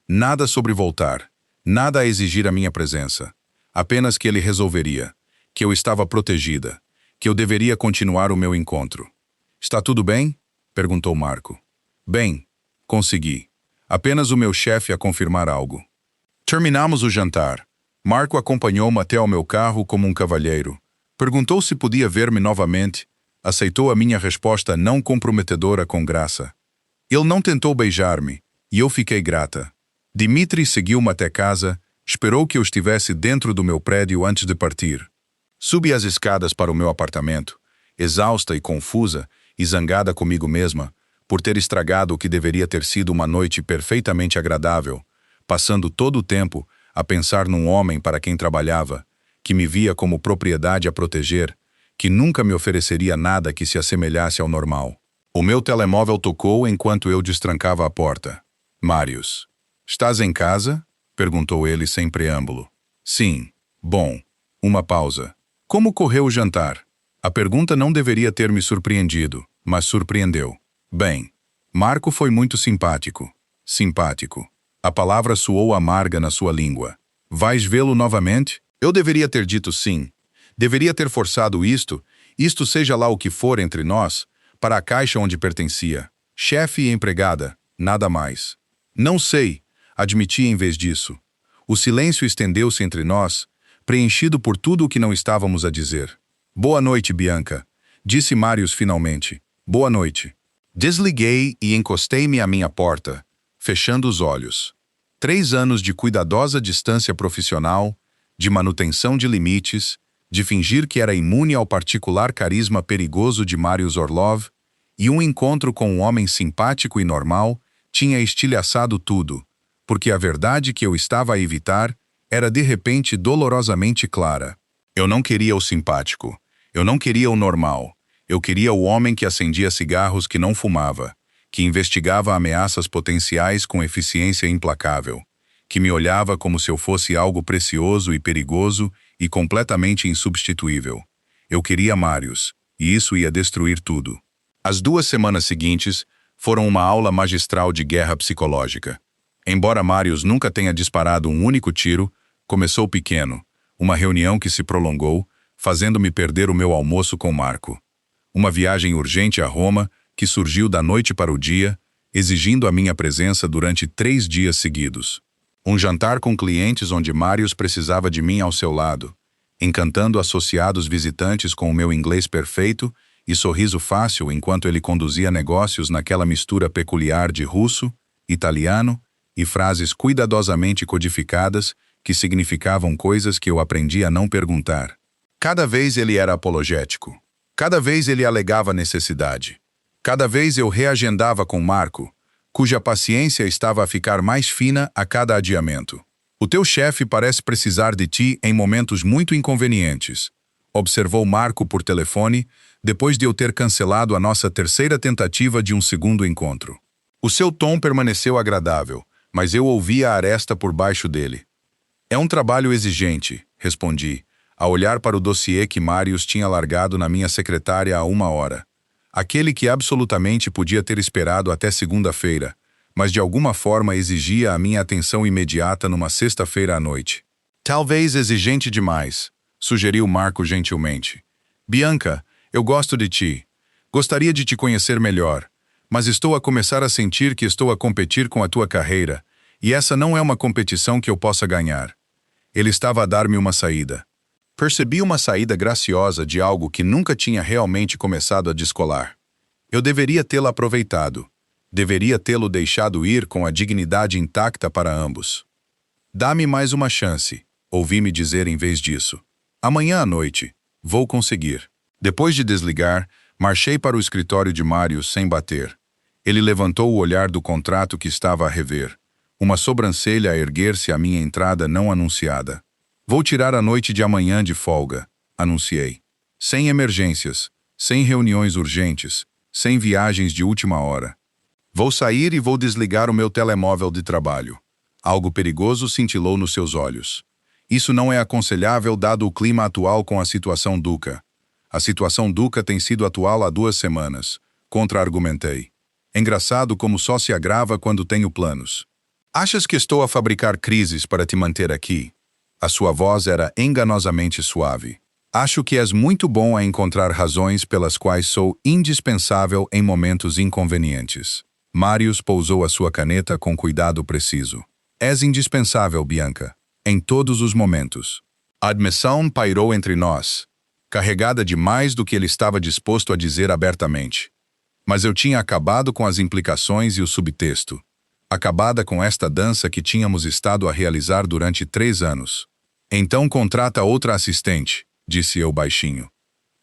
Nada sobre voltar. Nada a exigir a minha presença. Apenas que ele resolveria. Que eu estava protegida. Que eu deveria continuar o meu encontro. Está tudo bem? Perguntou Marco. Bem, consegui. Apenas o meu chefe a confirmar algo. Terminamos o jantar. Marco acompanhou-me até ao meu carro como um cavalheiro. Perguntou se podia ver-me novamente. Aceitou a minha resposta não comprometedora com graça. Ele não tentou beijar-me, e eu fiquei grata. Dimitri seguiu-me até casa, esperou que eu estivesse dentro do meu prédio antes de partir. Subi as escadas para o meu apartamento, exausta e confusa, e zangada comigo mesma, por ter estragado o que deveria ter sido uma noite perfeitamente agradável, passando todo o tempo a pensar num homem para quem trabalhava, que me via como propriedade a proteger, que nunca me ofereceria nada que se assemelhasse ao normal. O meu telemóvel tocou enquanto eu destrancava a porta. Marius. Estás em casa? Perguntou ele sem preâmbulo. Sim. Bom. Uma pausa. Como correu o jantar? A pergunta não deveria ter me surpreendido, mas surpreendeu. Bem. Marco foi muito simpático. Simpático. A palavra soou amarga na sua língua. Vais vê-lo novamente? Eu deveria ter dito sim. Deveria ter forçado isto seja lá o que for entre nós, para a caixa onde pertencia. Chefe e empregada, nada mais. Não sei, admiti em vez disso. O silêncio estendeu-se entre nós, preenchido por tudo o que não estávamos a dizer. Boa noite, Bianca, disse Marius finalmente. Boa noite. Desliguei e encostei-me à minha porta, fechando os olhos. 3 anos de cuidadosa distância profissional, de manutenção de limites, de fingir que era imune ao particular carisma perigoso de Marius Orlov, e um encontro com um homem simpático e normal tinha estilhaçado tudo, porque a verdade que eu estava a evitar era de repente dolorosamente clara. Eu não queria o simpático. Eu não queria o normal. Eu queria o homem que acendia cigarros que não fumava, que investigava ameaças potenciais com eficiência implacável, que me olhava como se eu fosse algo precioso e perigoso e completamente insubstituível. Eu queria Marius, e isso ia destruir tudo. As 2 semanas seguintes foram uma aula magistral de guerra psicológica. Embora Marius nunca tenha disparado um único tiro, começou pequeno, uma reunião que se prolongou, fazendo-me perder o meu almoço com Marco. Uma viagem urgente a Roma, que surgiu da noite para o dia, exigindo a minha presença durante 3 dias seguidos. Um jantar com clientes onde Marius precisava de mim ao seu lado, encantando associados visitantes com o meu inglês perfeito e sorriso fácil enquanto ele conduzia negócios naquela mistura peculiar de russo, italiano e frases cuidadosamente codificadas que significavam coisas que eu aprendi a não perguntar. Cada vez ele era apologético. Cada vez ele alegava necessidade. Cada vez eu reagendava com Marco, cuja paciência estava a ficar mais fina a cada adiamento. O teu chefe parece precisar de ti em momentos muito inconvenientes, observou Marco por telefone, depois de eu ter cancelado a nossa 3ª tentativa de um segundo encontro. O seu tom permaneceu agradável, mas eu ouvia a aresta por baixo dele. É um trabalho exigente, respondi, a olhar para o dossiê que Marius tinha largado na minha secretária há 1 hora. Aquele que absolutamente podia ter esperado até segunda-feira, mas de alguma forma exigia a minha atenção imediata numa sexta-feira à noite. Talvez exigente demais, sugeriu Marco gentilmente. Bianca, eu gosto de ti. Gostaria de te conhecer melhor, mas estou a começar a sentir que estou a competir com a tua carreira, e essa não é uma competição que eu possa ganhar. Ele estava a dar-me uma saída. Percebi uma saída graciosa de algo que nunca tinha realmente começado a descolar. Eu deveria tê-la aproveitado. Deveria tê-lo deixado ir com a dignidade intacta para ambos. Dá-me mais uma chance, ouvi-me dizer em vez disso. Amanhã à noite, vou conseguir. Depois de desligar, marchei para o escritório de Marius sem bater. Ele levantou o olhar do contrato que estava a rever. Uma sobrancelha a erguer-se à minha entrada não anunciada. Vou tirar a noite de amanhã de folga, anunciei. Sem emergências, sem reuniões urgentes, sem viagens de última hora. Vou sair e vou desligar o meu telemóvel de trabalho. Algo perigoso cintilou nos seus olhos. Isso não é aconselhável dado o clima atual com a situação Duca. A situação Duca tem sido atual há 2 semanas, contra-argumentei. Engraçado como só se agrava quando tenho planos. Achas que estou a fabricar crises para te manter aqui? A sua voz era enganosamente suave. Acho que és muito bom a encontrar razões pelas quais sou indispensável em momentos inconvenientes. Marius pousou a sua caneta com cuidado preciso. És indispensável, Bianca, em todos os momentos. A admissão pairou entre nós, carregada de mais do que ele estava disposto a dizer abertamente. Mas eu tinha acabado com as implicações e o subtexto. Acabada com esta dança que tínhamos estado a realizar durante 3 anos. Então contrata outra assistente, disse eu baixinho.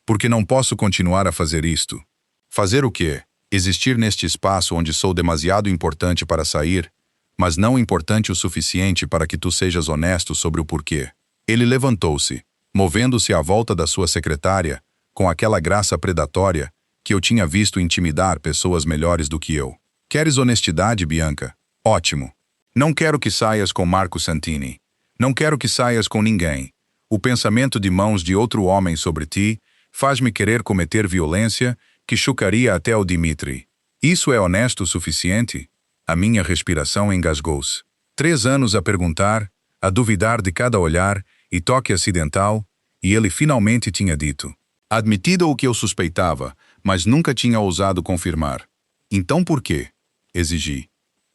Porque não posso continuar a fazer isto. Fazer o quê? Existir neste espaço onde sou demasiado importante para sair, mas não importante o suficiente para que tu sejas honesto sobre o porquê. Ele levantou-se, movendo-se à volta da sua secretária, com aquela graça predatória que eu tinha visto intimidar pessoas melhores do que eu. Queres honestidade, Bianca? Ótimo. Não quero que saias com Marco Santini. Não quero que saias com ninguém. O pensamento de mãos de outro homem sobre ti faz-me querer cometer violência que chocaria até o Dimitri. Isso é honesto o suficiente? A minha respiração engasgou-se. 3 anos a perguntar, a duvidar de cada olhar e toque acidental, e ele finalmente tinha dito. Admitido o que eu suspeitava, mas nunca tinha ousado confirmar. Então por quê? Exigi.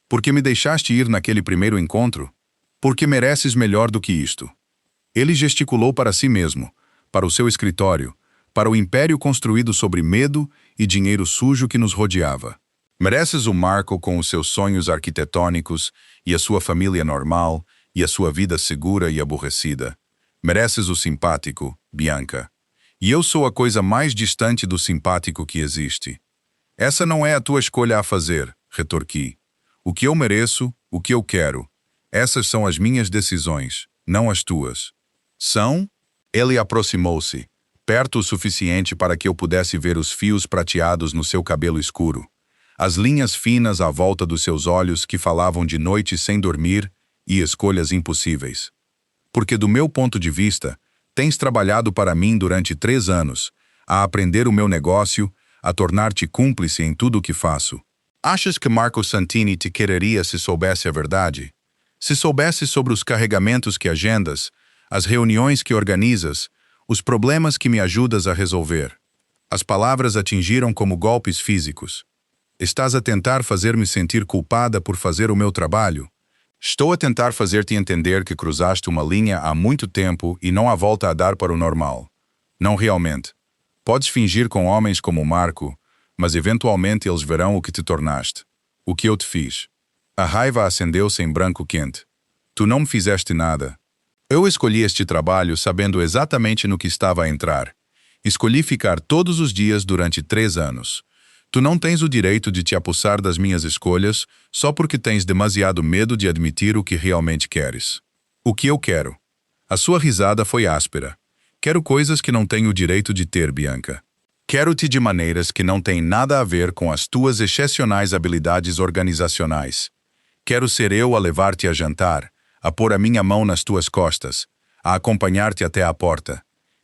Porque me deixaste ir naquele primeiro encontro? Porque mereces melhor do que isto. Ele gesticulou para si mesmo, para o seu escritório, para o império construído sobre medo e dinheiro sujo que nos rodeava. Mereces o Marco com os seus sonhos arquitetônicos e a sua família normal e a sua vida segura e aborrecida. Mereces o simpático, Bianca. E eu sou a coisa mais distante do simpático que existe. Essa não é a tua escolha a fazer, retorqui. O que eu mereço, o que eu quero, Essas são as minhas decisões, não as tuas. São? Ele aproximou-se, perto o suficiente para que eu pudesse ver os fios prateados no seu cabelo escuro, as linhas finas à volta dos seus olhos que falavam de noites sem dormir e escolhas impossíveis. Porque do meu ponto de vista, tens trabalhado para mim durante 3 anos, a aprender o meu negócio, a tornar-te cúmplice em tudo o que faço. Achas que Marco Santini te quereria se soubesse a verdade? Se soubesse sobre os carregamentos que agendas, as reuniões que organizas, os problemas que me ajudas a resolver. As palavras atingiram como golpes físicos. Estás a tentar fazer-me sentir culpada por fazer o meu trabalho? Estou a tentar fazer-te entender que cruzaste uma linha há muito tempo e não há volta a dar para o normal. Não realmente. Podes fingir com homens como Marco, mas eventualmente eles verão o que te tornaste. O que eu te fiz. A raiva acendeu-se em branco quente. Tu não me fizeste nada. Eu escolhi este trabalho sabendo exatamente no que estava a entrar. Escolhi ficar todos os dias durante 3 anos. Tu não tens o direito de te apossar das minhas escolhas só porque tens demasiado medo de admitir o que realmente queres. O que eu quero? A sua risada foi áspera. Quero coisas que não tenho o direito de ter, Bianca. Quero-te de maneiras que não têm nada a ver com as tuas excepcionais habilidades organizacionais. Quero ser eu a levar-te a jantar, a pôr a minha mão nas tuas costas, a acompanhar-te até a porta.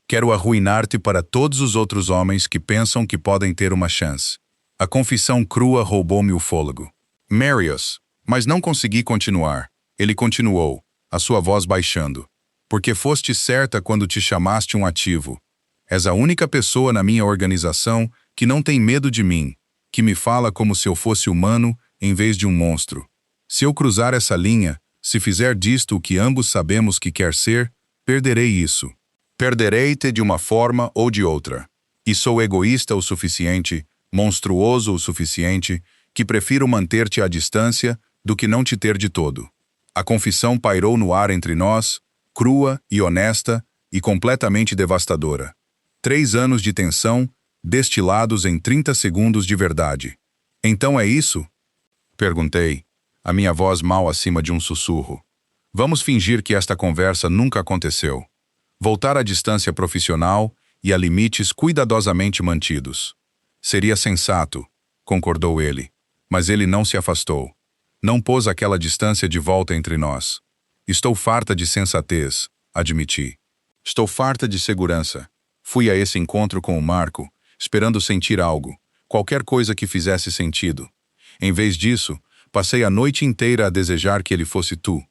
Quero arruinar-te para todos os outros homens que pensam que podem ter uma chance. A confissão crua roubou-me o fôlego. Marius, mas não consegui continuar. Ele continuou, a sua voz baixando. Porque foste certa quando te chamaste um ativo. És a única pessoa na minha organização que não tem medo de mim, que me fala como se eu fosse humano em vez de um monstro. Se eu cruzar essa linha, se fizer disto o que ambos sabemos que quer ser, perderei isso. Perderei-te de uma forma ou de outra. E sou egoísta o suficiente, monstruoso o suficiente, que prefiro manter-te à distância do que não te ter de todo. A confissão pairou no ar entre nós, crua e honesta e completamente devastadora. 3 anos de tensão, destilados em 30 segundos de verdade. Então é isso? Perguntei, a minha voz mal acima de um sussurro. Vamos fingir que esta conversa nunca aconteceu. Voltar à distância profissional e a limites cuidadosamente mantidos. Seria sensato, concordou ele, mas ele não se afastou. Não pôs aquela distância de volta entre nós. Estou farta de sensatez, admiti. Estou farta de segurança. Fui a esse encontro com o Marco, esperando sentir algo, qualquer coisa que fizesse sentido. Em vez disso, passei a noite inteira a desejar que ele fosse tu.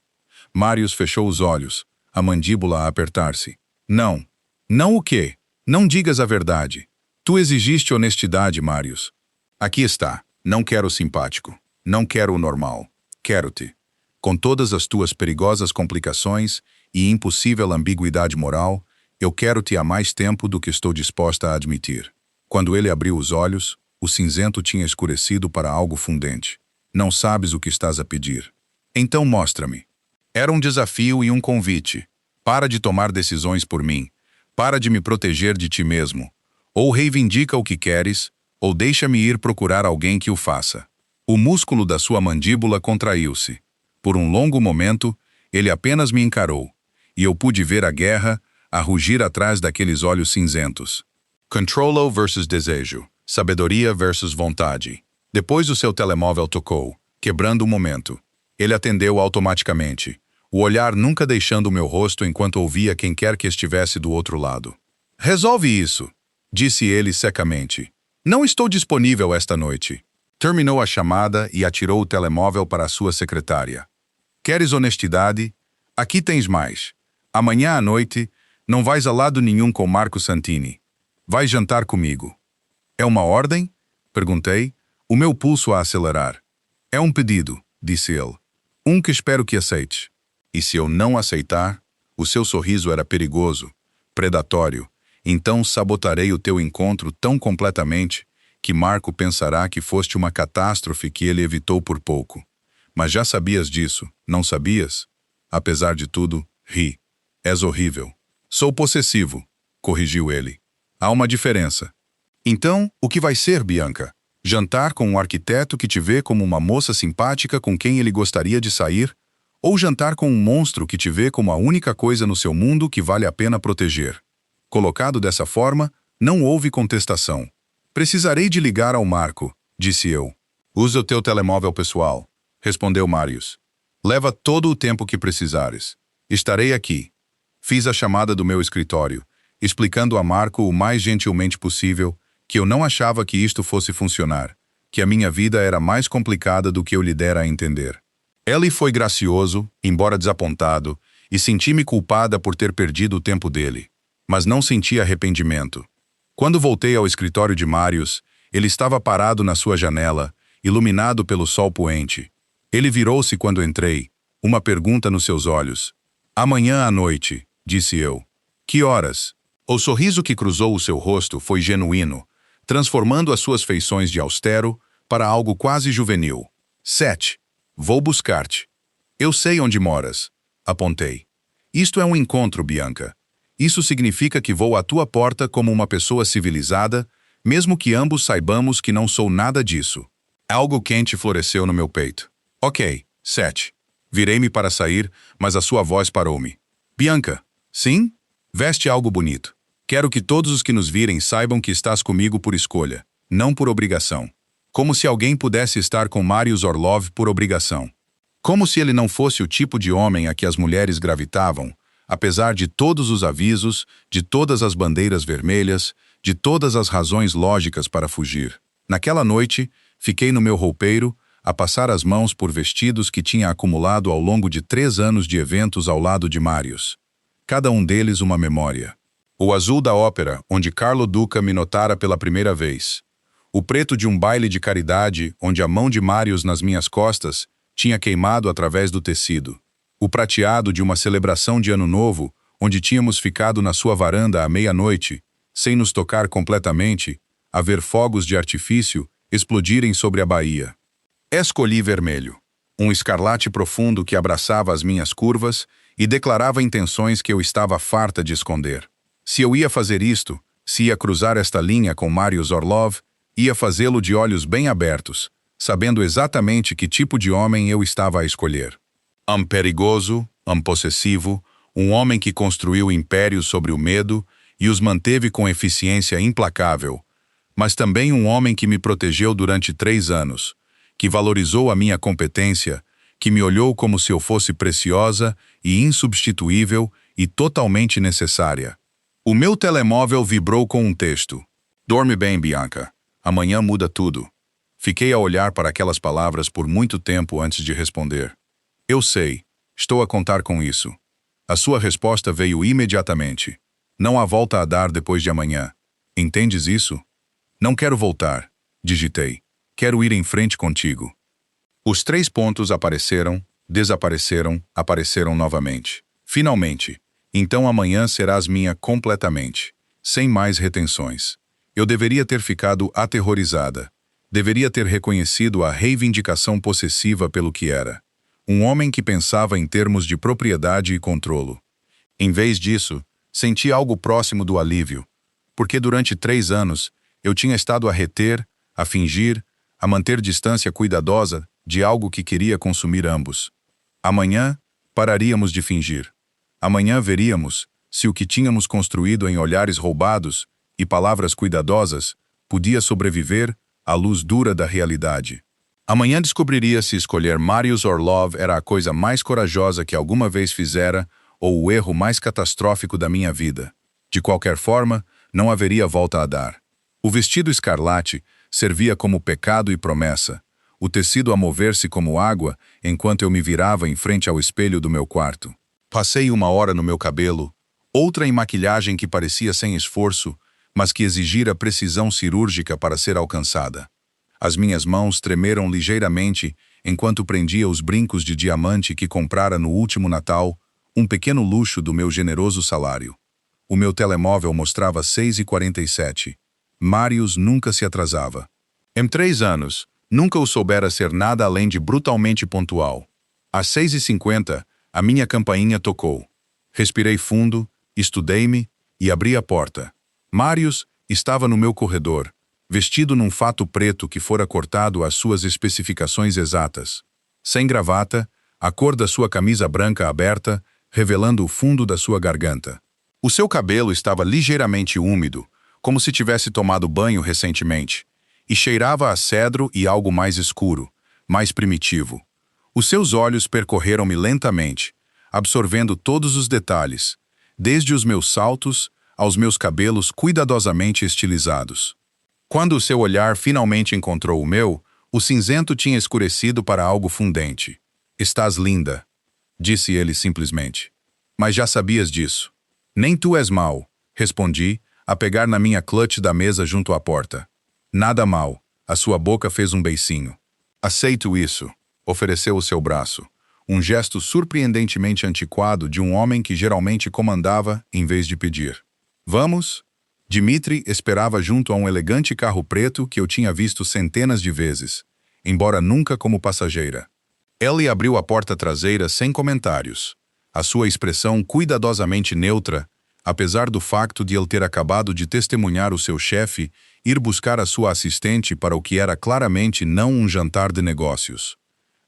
Marius fechou os olhos, a mandíbula a apertar-se. Não. Não o quê? Não digas a verdade. Tu exigiste honestidade, Marius. Aqui está. Não quero o simpático. Não quero o normal. Quero-te. Com todas as tuas perigosas complicações e impossível ambiguidade moral, eu quero-te há mais tempo do que estou disposta a admitir. Quando ele abriu os olhos, o cinzento tinha escurecido para algo fundente. Não sabes o que estás a pedir. Então mostra-me. Era um desafio e um convite. Para de tomar decisões por mim. Para de me proteger de ti mesmo. Ou reivindica o que queres, ou deixa-me ir procurar alguém que o faça. O músculo da sua mandíbula contraiu-se. Por um longo momento, ele apenas me encarou, e eu pude ver a guerra a rugir atrás daqueles olhos cinzentos. Controlo versus desejo. Sabedoria versus vontade. Depois o seu telemóvel tocou, quebrando o momento. Ele atendeu automaticamente, o olhar nunca deixando o meu rosto enquanto ouvia quem quer que estivesse do outro lado. Resolve isso, disse ele secamente. Não estou disponível esta noite. Terminou a chamada e atirou o telemóvel para a sua secretária. Queres honestidade? Aqui tens mais. Amanhã à noite, não vais a lado nenhum com Marco Santini. Vais jantar comigo. É uma ordem? Perguntei, o meu pulso a acelerar. É um pedido, disse ele. Um que espero que aceites. E se eu não aceitar? O seu sorriso era perigoso, predatório. Então sabotarei o teu encontro tão completamente que Marco pensará que foste uma catástrofe que ele evitou por pouco. Mas já sabias disso, não sabias? Apesar de tudo, ri. És horrível. Sou possessivo, corrigiu ele. Há uma diferença. Então, o que vai ser, Bianca? Jantar com um arquiteto que te vê como uma moça simpática com quem ele gostaria de sair? Ou jantar com um monstro que te vê como a única coisa no seu mundo que vale a pena proteger. Colocado dessa forma, não houve contestação. Precisarei de ligar ao Marco, disse eu. Usa o teu telemóvel pessoal, respondeu Marius. Leva todo o tempo que precisares. Estarei aqui. Fiz a chamada do meu escritório, explicando a Marco o mais gentilmente possível que eu não achava que isto fosse funcionar, que a minha vida era mais complicada do que eu lhe dera a entender. Ele foi gracioso, embora desapontado, e senti-me culpada por ter perdido o tempo dele, mas não senti arrependimento. Quando voltei ao escritório de Marius, ele estava parado na sua janela, iluminado pelo sol poente. Ele virou-se quando entrei, uma pergunta nos seus olhos. Amanhã à noite, disse eu. Que horas? O sorriso que cruzou o seu rosto foi genuíno, transformando as suas feições de austero para algo quase juvenil. 7. Vou buscar-te. Eu sei onde moras, apontei. Isto é um encontro, Bianca. Isso significa que vou à tua porta como uma pessoa civilizada, mesmo que ambos saibamos que não sou nada disso. Algo quente floresceu no meu peito. Ok, 7. Virei-me para sair, mas a sua voz parou-me. Bianca, sim? Veste algo bonito. Quero que todos os que nos virem saibam que estás comigo por escolha, não por obrigação. Como se alguém pudesse estar com Marius Orlov por obrigação. Como se ele não fosse o tipo de homem a que as mulheres gravitavam, apesar de todos os avisos, de todas as bandeiras vermelhas, de todas as razões lógicas para fugir. Naquela noite, fiquei no meu roupeiro, a passar as mãos por vestidos que tinha acumulado ao longo de 3 anos de eventos ao lado de Marius. Cada um deles uma memória. O azul da ópera, onde Carlo Duca me notara pela primeira vez. O preto de um baile de caridade, onde a mão de Marius nas minhas costas tinha queimado através do tecido. O prateado de uma celebração de Ano Novo, onde tínhamos ficado na sua varanda à meia-noite, sem nos tocar completamente, a ver fogos de artifício explodirem sobre a baía. Escolhi vermelho, um escarlate profundo que abraçava as minhas curvas e declarava intenções que eu estava farta de esconder. Se eu ia fazer isto, se ia cruzar esta linha com Marius Orlov, ia fazê-lo de olhos bem abertos, sabendo exatamente que tipo de homem eu estava a escolher. Perigoso, possessivo, um homem que construiu impérios sobre o medo e os manteve com eficiência implacável, mas também um homem que me protegeu durante 3 anos, que valorizou a minha competência, que me olhou como se eu fosse preciosa e insubstituível e totalmente necessária. O meu telemóvel vibrou com um texto. Dorme bem, Bianca. Amanhã muda tudo. Fiquei a olhar para aquelas palavras por muito tempo antes de responder. Eu sei. Estou a contar com isso. A sua resposta veio imediatamente. Não há volta a dar depois de amanhã. Entendes isso? Não quero voltar, digitei. Quero ir em frente contigo. Os 3 pontos apareceram, desapareceram, apareceram novamente. Finalmente. Então amanhã serás minha completamente. Sem mais retenções. Eu deveria ter ficado aterrorizada. Deveria ter reconhecido a reivindicação possessiva pelo que era. Um homem que pensava em termos de propriedade e controlo. Em vez disso, senti algo próximo do alívio, porque durante 3 anos eu tinha estado a reter, a fingir, a manter distância cuidadosa de algo que queria consumir ambos. Amanhã, pararíamos de fingir. Amanhã veríamos se o que tínhamos construído em olhares roubados e palavras cuidadosas podia sobreviver à luz dura da realidade. Amanhã descobriria se escolher Marius Orlov era a coisa mais corajosa que alguma vez fizera ou o erro mais catastrófico da minha vida. De qualquer forma, não haveria volta a dar. O vestido escarlate servia como pecado e promessa, o tecido a mover-se como água enquanto eu me virava em frente ao espelho do meu quarto. Passei 1 hora no meu cabelo, outra em maquilhagem que parecia sem esforço, mas que exigira precisão cirúrgica para ser alcançada. As minhas mãos tremeram ligeiramente enquanto prendia os brincos de diamante que comprara no último Natal, um pequeno luxo do meu generoso salário. O meu telemóvel mostrava 6h47. Marius nunca se atrasava. Em 3 anos, nunca o soubera ser nada além de brutalmente pontual. Às 6h50, a minha campainha tocou. Respirei fundo, estudei-me e abri a porta. Marius estava no meu corredor, vestido num fato preto que fora cortado às suas especificações exatas. Sem gravata, a cor da sua camisa branca aberta, revelando o fundo da sua garganta. O seu cabelo estava ligeiramente úmido, como se tivesse tomado banho recentemente, e cheirava a cedro e algo mais escuro, mais primitivo. Os seus olhos percorreram-me lentamente, absorvendo todos os detalhes, desde os meus saltos aos meus cabelos cuidadosamente estilizados. Quando o seu olhar finalmente encontrou o meu, o cinzento tinha escurecido para algo fundente. "Estás linda", disse ele simplesmente. "Mas já sabias disso." "Nem tu és mau", respondi, a pegar na minha clutch da mesa junto à porta. "Nada mal." A sua boca fez um beicinho. "Aceito isso", ofereceu o seu braço, um gesto surpreendentemente antiquado de um homem que geralmente comandava em vez de pedir. "Vamos?" Dmitri esperava junto a um elegante carro preto que eu tinha visto centenas de vezes, embora nunca como passageira. Ellie abriu a porta traseira sem comentários, a sua expressão cuidadosamente neutra, apesar do facto de ele ter acabado de testemunhar o seu chefe ir buscar a sua assistente para o que era claramente não um jantar de negócios.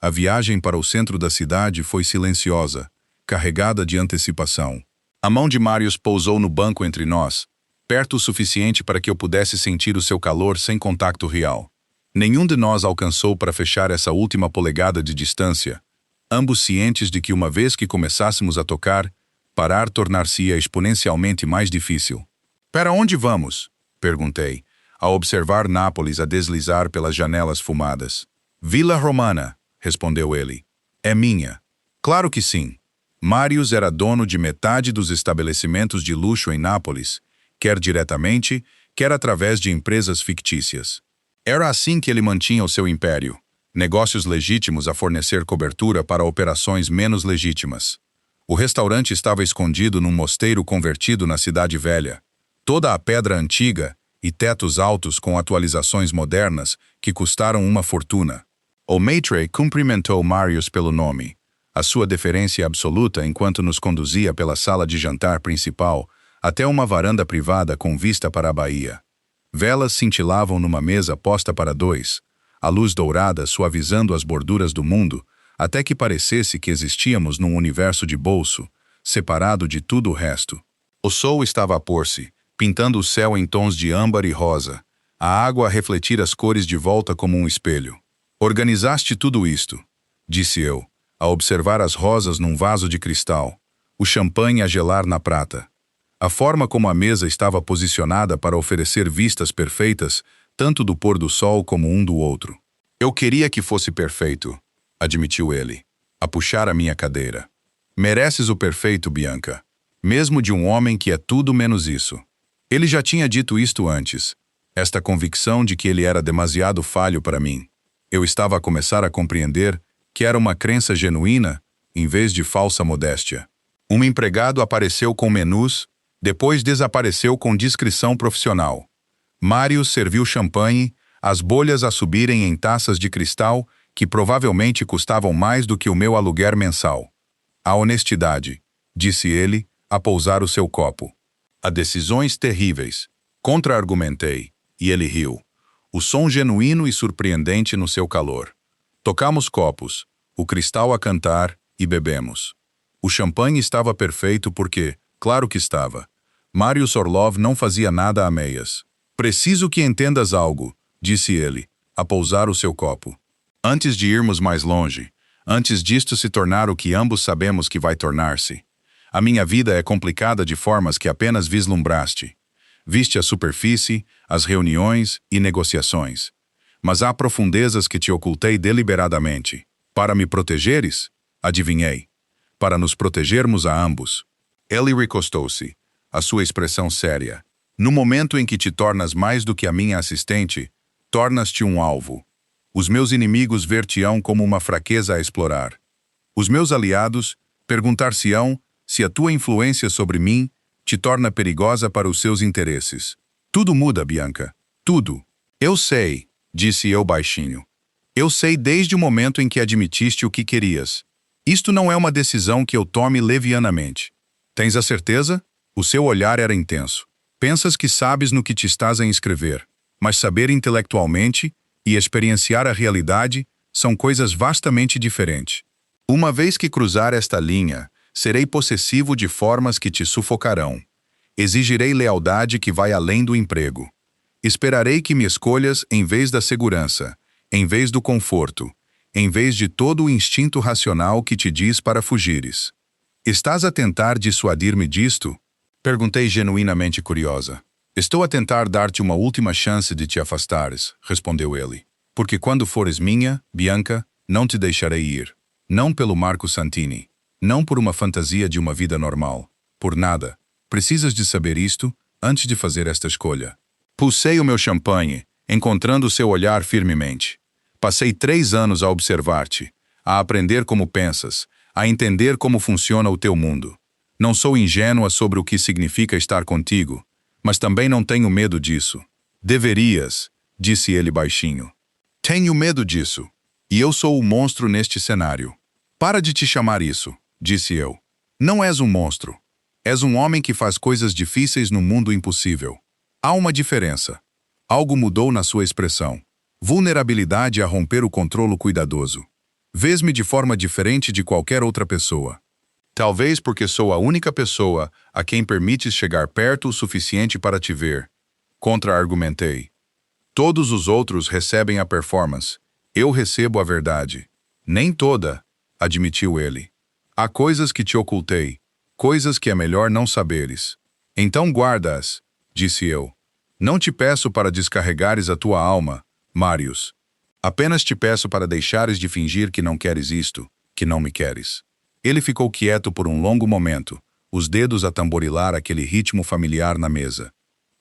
A viagem para o centro da cidade foi silenciosa, carregada de antecipação. A mão de Marius pousou no banco entre nós, perto o suficiente para que eu pudesse sentir o seu calor sem contato real. Nenhum de nós alcançou para fechar essa última polegada de distância, ambos cientes de que uma vez que começássemos a tocar, parar tornar-se-ia exponencialmente mais difícil. "Para onde vamos?" perguntei, ao observar Nápoles a deslizar pelas janelas fumadas. "Vila Romana", respondeu ele. "É minha." "Claro que sim." Marius era dono de metade dos estabelecimentos de luxo em Nápoles, quer diretamente, quer através de empresas fictícias. Era assim que ele mantinha o seu império, negócios legítimos a fornecer cobertura para operações menos legítimas. O restaurante estava escondido num mosteiro convertido na Cidade Velha, toda a pedra antiga e tetos altos com atualizações modernas que custaram uma fortuna. O maître cumprimentou Marius pelo nome, a sua deferência absoluta enquanto nos conduzia pela sala de jantar principal até uma varanda privada com vista para a baía. Velas cintilavam numa mesa posta para dois, a luz dourada suavizando as borduras do mundo, até que parecesse que existíamos num universo de bolso, separado de tudo o resto. O sol estava a pôr-se, pintando o céu em tons de âmbar e rosa, a água a refletir as cores de volta como um espelho. "Organizaste tudo isto", disse eu, a observar as rosas num vaso de cristal, o champanhe a gelar na prata. A forma como a mesa estava posicionada para oferecer vistas perfeitas, tanto do pôr do sol como um do outro. "Eu queria que fosse perfeito", admitiu ele, a puxar a minha cadeira. "Mereces o perfeito, Bianca, mesmo de um homem que é tudo menos isso." Ele já tinha dito isto antes, esta convicção de que ele era demasiado falho para mim. Eu estava a começar a compreender que era uma crença genuína, em vez de falsa modéstia. Um empregado apareceu com menus, depois desapareceu com discrição profissional. Marius serviu champanhe, as bolhas a subirem em taças de cristal que provavelmente custavam mais do que o meu aluguer mensal. "A honestidade", disse ele, a pousar o seu copo. "Há decisões terríveis", contra-argumentei, e ele riu, o som genuíno e surpreendente no seu calor. Tocamos copos, o cristal a cantar, e bebemos. O champanhe estava perfeito porque, claro que estava, Marius Orlov não fazia nada a meias. "Preciso que entendas algo", disse ele, a pousar o seu copo. "Antes de irmos mais longe, antes disto se tornar o que ambos sabemos que vai tornar-se, a minha vida é complicada de formas que apenas vislumbraste. Viste a superfície, as reuniões e negociações. Mas há profundezas que te ocultei deliberadamente. Para me protegeres? Adivinhei. Para nos protegermos a ambos." Ele recostou-se, a sua expressão séria. "No momento em que te tornas mais do que a minha assistente, tornas-te um alvo. Os meus inimigos ver-te-ão como uma fraqueza a explorar. Os meus aliados perguntar-se-ão se a tua influência sobre mim te torna perigosa para os seus interesses. Tudo muda, Bianca. Tudo." "Eu sei", disse eu baixinho. "Eu sei desde o momento em que admitiste o que querias. Isto não é uma decisão que eu tome levianamente. Tens a certeza?" O seu olhar era intenso. "Pensas que sabes no que te estás a inscrever, mas saber intelectualmente e experienciar a realidade são coisas vastamente diferentes." Uma vez que cruzar esta linha, serei possessivo de formas que te sufocarão. Exigirei lealdade que vai além do emprego. Esperarei que me escolhas em vez da segurança, em vez do conforto, em vez de todo o instinto racional que te diz para fugires. Estás a tentar dissuadir-me disto? Perguntei genuinamente curiosa. Estou a tentar dar-te uma última chance de te afastares, respondeu ele. Porque quando fores minha, Bianca, não te deixarei ir. Não pelo Marco Santini. Não por uma fantasia de uma vida normal. Por nada. Precisas de saber isto antes de fazer esta escolha. Pulsei o meu champanhe, encontrando seu olhar firmemente. Passei 3 anos a observar-te, a aprender como pensas, a entender como funciona o teu mundo. Não sou ingênua sobre o que significa estar contigo, mas também não tenho medo disso. Deverias, disse ele baixinho. Tenho medo disso, e eu sou o monstro neste cenário. Para de te chamar isso, disse eu. Não és um monstro. És um homem que faz coisas difíceis no mundo impossível. Há uma diferença. Algo mudou na sua expressão. Vulnerabilidade a romper o controlo cuidadoso. Vês-me de forma diferente de qualquer outra pessoa. Talvez porque sou a única pessoa a quem permites chegar perto o suficiente para te ver. Contra-argumentei. Todos os outros recebem a performance. Eu recebo a verdade. Nem toda, admitiu ele. Há coisas que te ocultei, coisas que é melhor não saberes. Então guarda-as, disse eu. Não te peço para descarregares a tua alma, Marius. Apenas te peço para deixares de fingir que não queres isto, que não me queres. Ele ficou quieto por um longo momento, os dedos a tamborilar aquele ritmo familiar na mesa.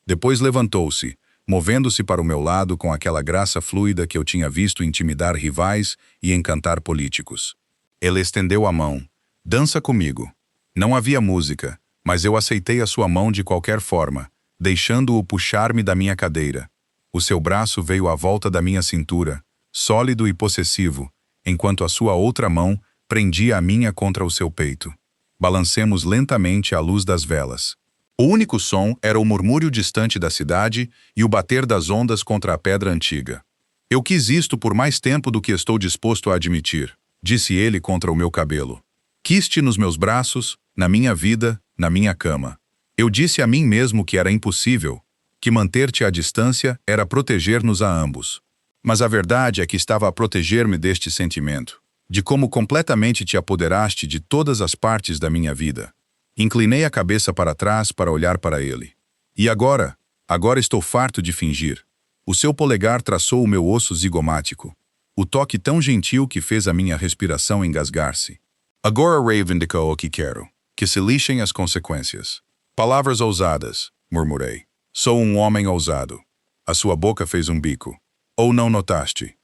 Depois levantou-se, movendo-se para o meu lado com aquela graça fluida que eu tinha visto intimidar rivais e encantar políticos. Ele estendeu a mão. Dança comigo. Não havia música, mas eu aceitei a sua mão de qualquer forma, deixando-o puxar-me da minha cadeira. O seu braço veio à volta da minha cintura, sólido e possessivo, enquanto a sua outra mão prendia a minha contra o seu peito. Balancemos lentamente à luz das velas. O único som era o murmúrio distante da cidade e o bater das ondas contra a pedra antiga. Eu quis isto por mais tempo do que estou disposto a admitir, disse ele contra o meu cabelo. Quis-te nos meus braços, na minha vida, na minha cama. Eu disse a mim mesmo que era impossível, que manter-te à distância era proteger-nos a ambos. Mas a verdade é que estava a proteger-me deste sentimento, de como completamente te apoderaste de todas as partes da minha vida. Inclinei a cabeça para trás para olhar para ele. E agora? Agora estou farto de fingir. O seu polegar traçou o meu osso zigomático. O toque tão gentil que fez a minha respiração engasgar-se. Agora reivindicou o que quero. Que se lixem as consequências. Palavras ousadas, murmurei. Sou um homem ousado. A sua boca fez um bico. Ou não notaste?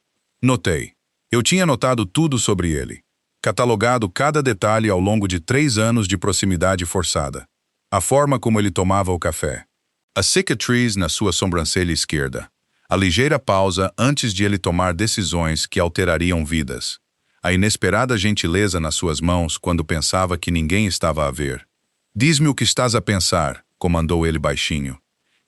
Notei. Eu tinha notado tudo sobre ele. Catalogado cada detalhe ao longo de 3 anos de proximidade forçada. A forma como ele tomava o café. A cicatriz na sua sobrancelha esquerda. A ligeira pausa antes de ele tomar decisões que alterariam vidas. A inesperada gentileza nas suas mãos quando pensava que ninguém estava a ver. Diz-me o que estás a pensar, comandou ele baixinho.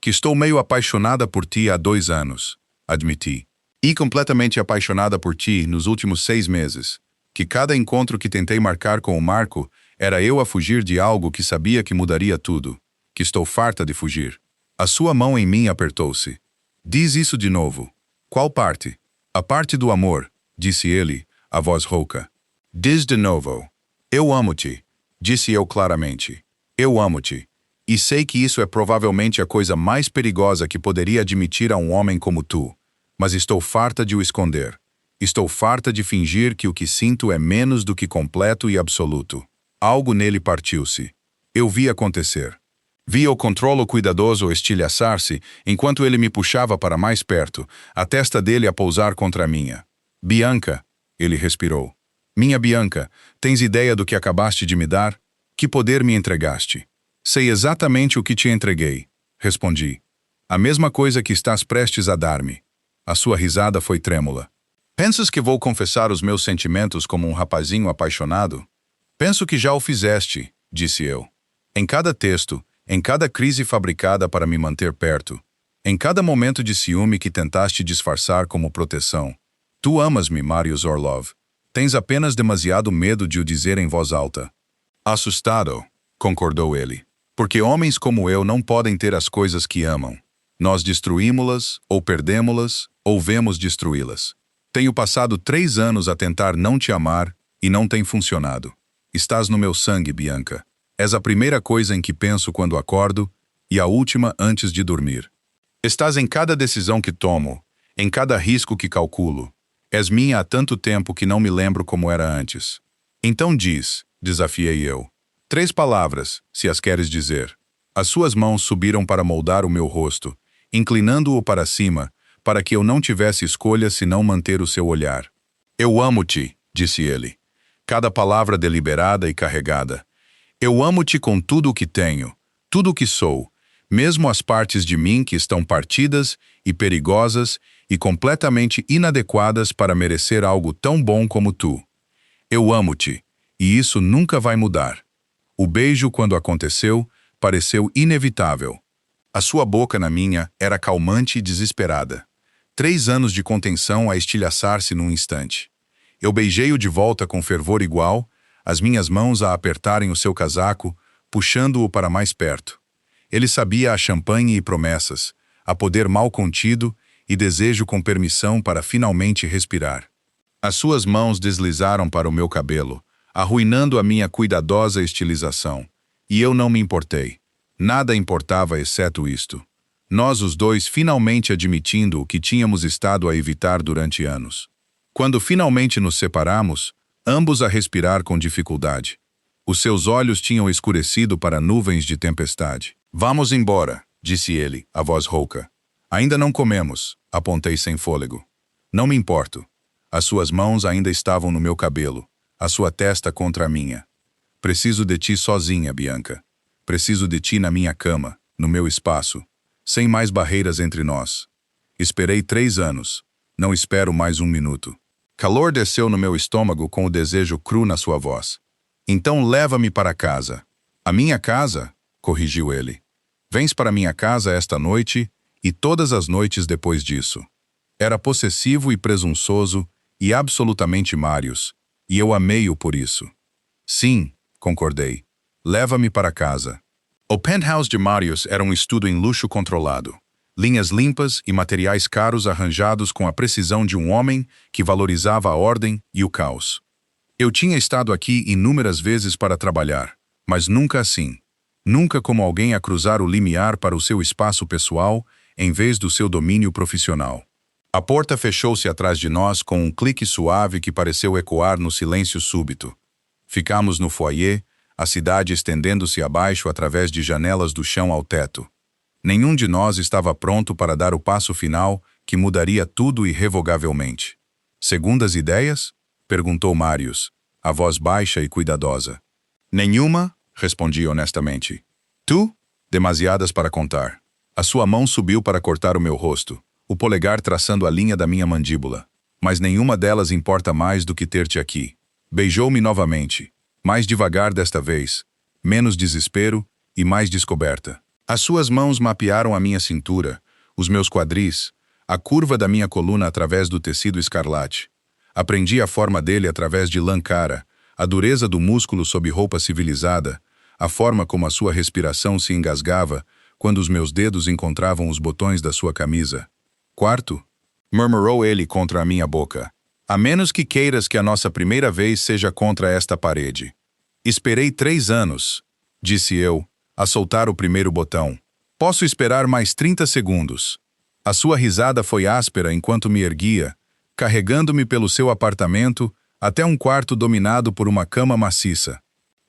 Que estou meio apaixonada por ti há 2 anos, admiti. E completamente apaixonada por ti nos últimos 6 meses. Que cada encontro que tentei marcar com o Marco era eu a fugir de algo que sabia que mudaria tudo. Que estou farta de fugir. A sua mão em mim apertou-se. Diz isso de novo. Qual parte? A parte do amor, disse ele, a voz rouca. Diz de novo. Eu amo-te, disse eu claramente. Eu amo-te. E sei que isso é provavelmente a coisa mais perigosa que poderia admitir a um homem como tu. Mas estou farta de o esconder. Estou farta de fingir que o que sinto é menos do que completo e absoluto. Algo nele partiu-se. Eu vi acontecer. Via o controlo cuidadoso estilhaçar-se enquanto ele me puxava para mais perto, a testa dele a pousar contra a minha. Bianca, ele respirou. Minha Bianca, tens ideia do que acabaste de me dar? Que poder me entregaste? Sei exatamente o que te entreguei, respondi. A mesma coisa que estás prestes a dar-me. A sua risada foi trêmula. Pensas que vou confessar os meus sentimentos como um rapazinho apaixonado? Penso que já o fizeste, disse eu. Em cada texto, em cada crise fabricada para me manter perto, em cada momento de ciúme que tentaste disfarçar como proteção. Tu amas-me, Marius Orlov. Tens apenas demasiado medo de o dizer em voz alta. Assustado, concordou ele. Porque homens como eu não podem ter as coisas que amam. Nós destruímos-las, ou perdemos-las, ou vemos destruí-las. Tenho passado 3 anos a tentar não te amar e não tem funcionado. Estás no meu sangue, Bianca. És a primeira coisa em que penso quando acordo e a última antes de dormir. Estás em cada decisão que tomo, em cada risco que calculo. És minha há tanto tempo que não me lembro como era antes. Então diz, desafiei eu. 3 palavras, se as queres dizer. As suas mãos subiram para moldar o meu rosto, inclinando-o para cima, para que eu não tivesse escolha senão manter o seu olhar. Eu amo-te, disse ele. Cada palavra deliberada e carregada. Eu amo-te com tudo o que tenho, tudo o que sou, mesmo as partes de mim que estão partidas e perigosas e completamente inadequadas para merecer algo tão bom como tu. Eu amo-te, e isso nunca vai mudar. O beijo, quando aconteceu, pareceu inevitável. A sua boca na minha era calmante e desesperada. 3 anos de contenção a estilhaçar-se num instante. Eu beijei-o de volta com fervor igual, as minhas mãos a apertarem o seu casaco, puxando-o para mais perto. Ele sabia a champanhe e promessas, a poder mal contido e desejo com permissão para finalmente respirar. As suas mãos deslizaram para o meu cabelo, arruinando a minha cuidadosa estilização. E eu não me importei. Nada importava exceto isto. Nós os dois finalmente admitindo o que tínhamos estado a evitar durante anos. Quando finalmente nos separamos, ambos a respirar com dificuldade. Os seus olhos tinham escurecido para nuvens de tempestade. Vamos embora, disse ele, a voz rouca. Ainda não comemos, apontei sem fôlego. Não me importo. As suas mãos ainda estavam no meu cabelo, a sua testa contra a minha. Preciso de ti sozinha, Bianca. Preciso de ti na minha cama, no meu espaço, sem mais barreiras entre nós. Esperei 3 anos. Não espero mais 1 minuto. Calor desceu no meu estômago com o desejo cru na sua voz. Então leva-me para casa. A minha casa? Corrigiu ele. Vens para minha casa esta noite e todas as noites depois disso. Era possessivo e presunçoso e absolutamente Marius, e eu amei-o por isso. Sim, concordei. Leva-me para casa. O penthouse de Marius era um estudo em luxo controlado. Linhas limpas e materiais caros arranjados com a precisão de um homem que valorizava a ordem e o caos. Eu tinha estado aqui inúmeras vezes para trabalhar, mas nunca assim. Nunca como alguém a cruzar o limiar para o seu espaço pessoal em vez do seu domínio profissional. A porta fechou-se atrás de nós com um clique suave que pareceu ecoar no silêncio súbito. Ficamos no foyer, a cidade estendendo-se abaixo através de janelas do chão ao teto. Nenhum de nós estava pronto para dar o passo final que mudaria tudo irrevogavelmente. Segundas ideias? Perguntou Marius, a voz baixa e cuidadosa. Nenhuma, respondi honestamente. Tu? Demasiadas para contar. A sua mão subiu para cortar o meu rosto, o polegar traçando a linha da minha mandíbula. Mas nenhuma delas importa mais do que ter-te aqui. Beijou-me novamente, mais devagar desta vez, menos desespero e mais descoberta. As suas mãos mapearam a minha cintura, os meus quadris, a curva da minha coluna através do tecido escarlate. Aprendi a forma dele através de lã cara, a dureza do músculo sob roupa civilizada, a forma como a sua respiração se engasgava quando os meus dedos encontravam os botões da sua camisa. Quarto? Murmurou ele contra a minha boca. A menos que queiras que a nossa primeira vez seja contra esta parede. Esperei 3 anos, disse eu, a soltar o primeiro botão. Posso esperar mais 30 segundos. A sua risada foi áspera enquanto me erguia, carregando-me pelo seu apartamento até um quarto dominado por uma cama maciça.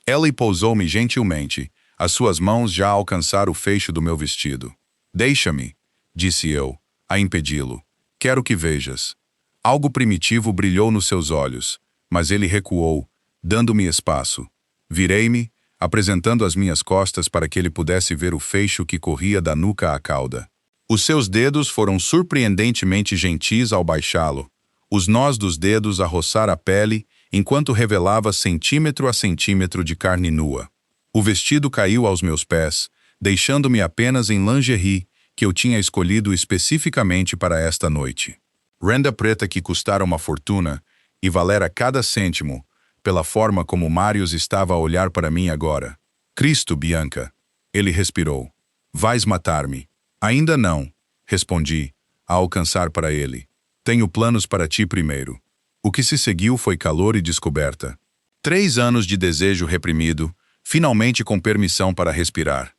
Ellie pousou-me gentilmente, as suas mãos já alcançaram o fecho do meu vestido. Deixa-me, disse eu, a impedi-lo. Quero que vejas. Algo primitivo brilhou nos seus olhos, mas ele recuou, dando-me espaço. Virei-me, apresentando as minhas costas para que ele pudesse ver o feixe que corria da nuca à cauda. Os seus dedos foram surpreendentemente gentis ao baixá-lo, os nós dos dedos a roçar a pele enquanto revelava centímetro a centímetro de carne nua. O vestido caiu aos meus pés, deixando-me apenas em lingerie que eu tinha escolhido especificamente para esta noite. Renda preta que custara uma fortuna, e valera cada cêntimo, pela forma como Marius estava a olhar para mim agora. Cristo, Bianca. Ele respirou. Vais matar-me. Ainda não, respondi, a alcançar para ele. Tenho planos para ti primeiro. O que se seguiu foi calor e descoberta. 3 anos de desejo reprimido, finalmente com permissão para respirar.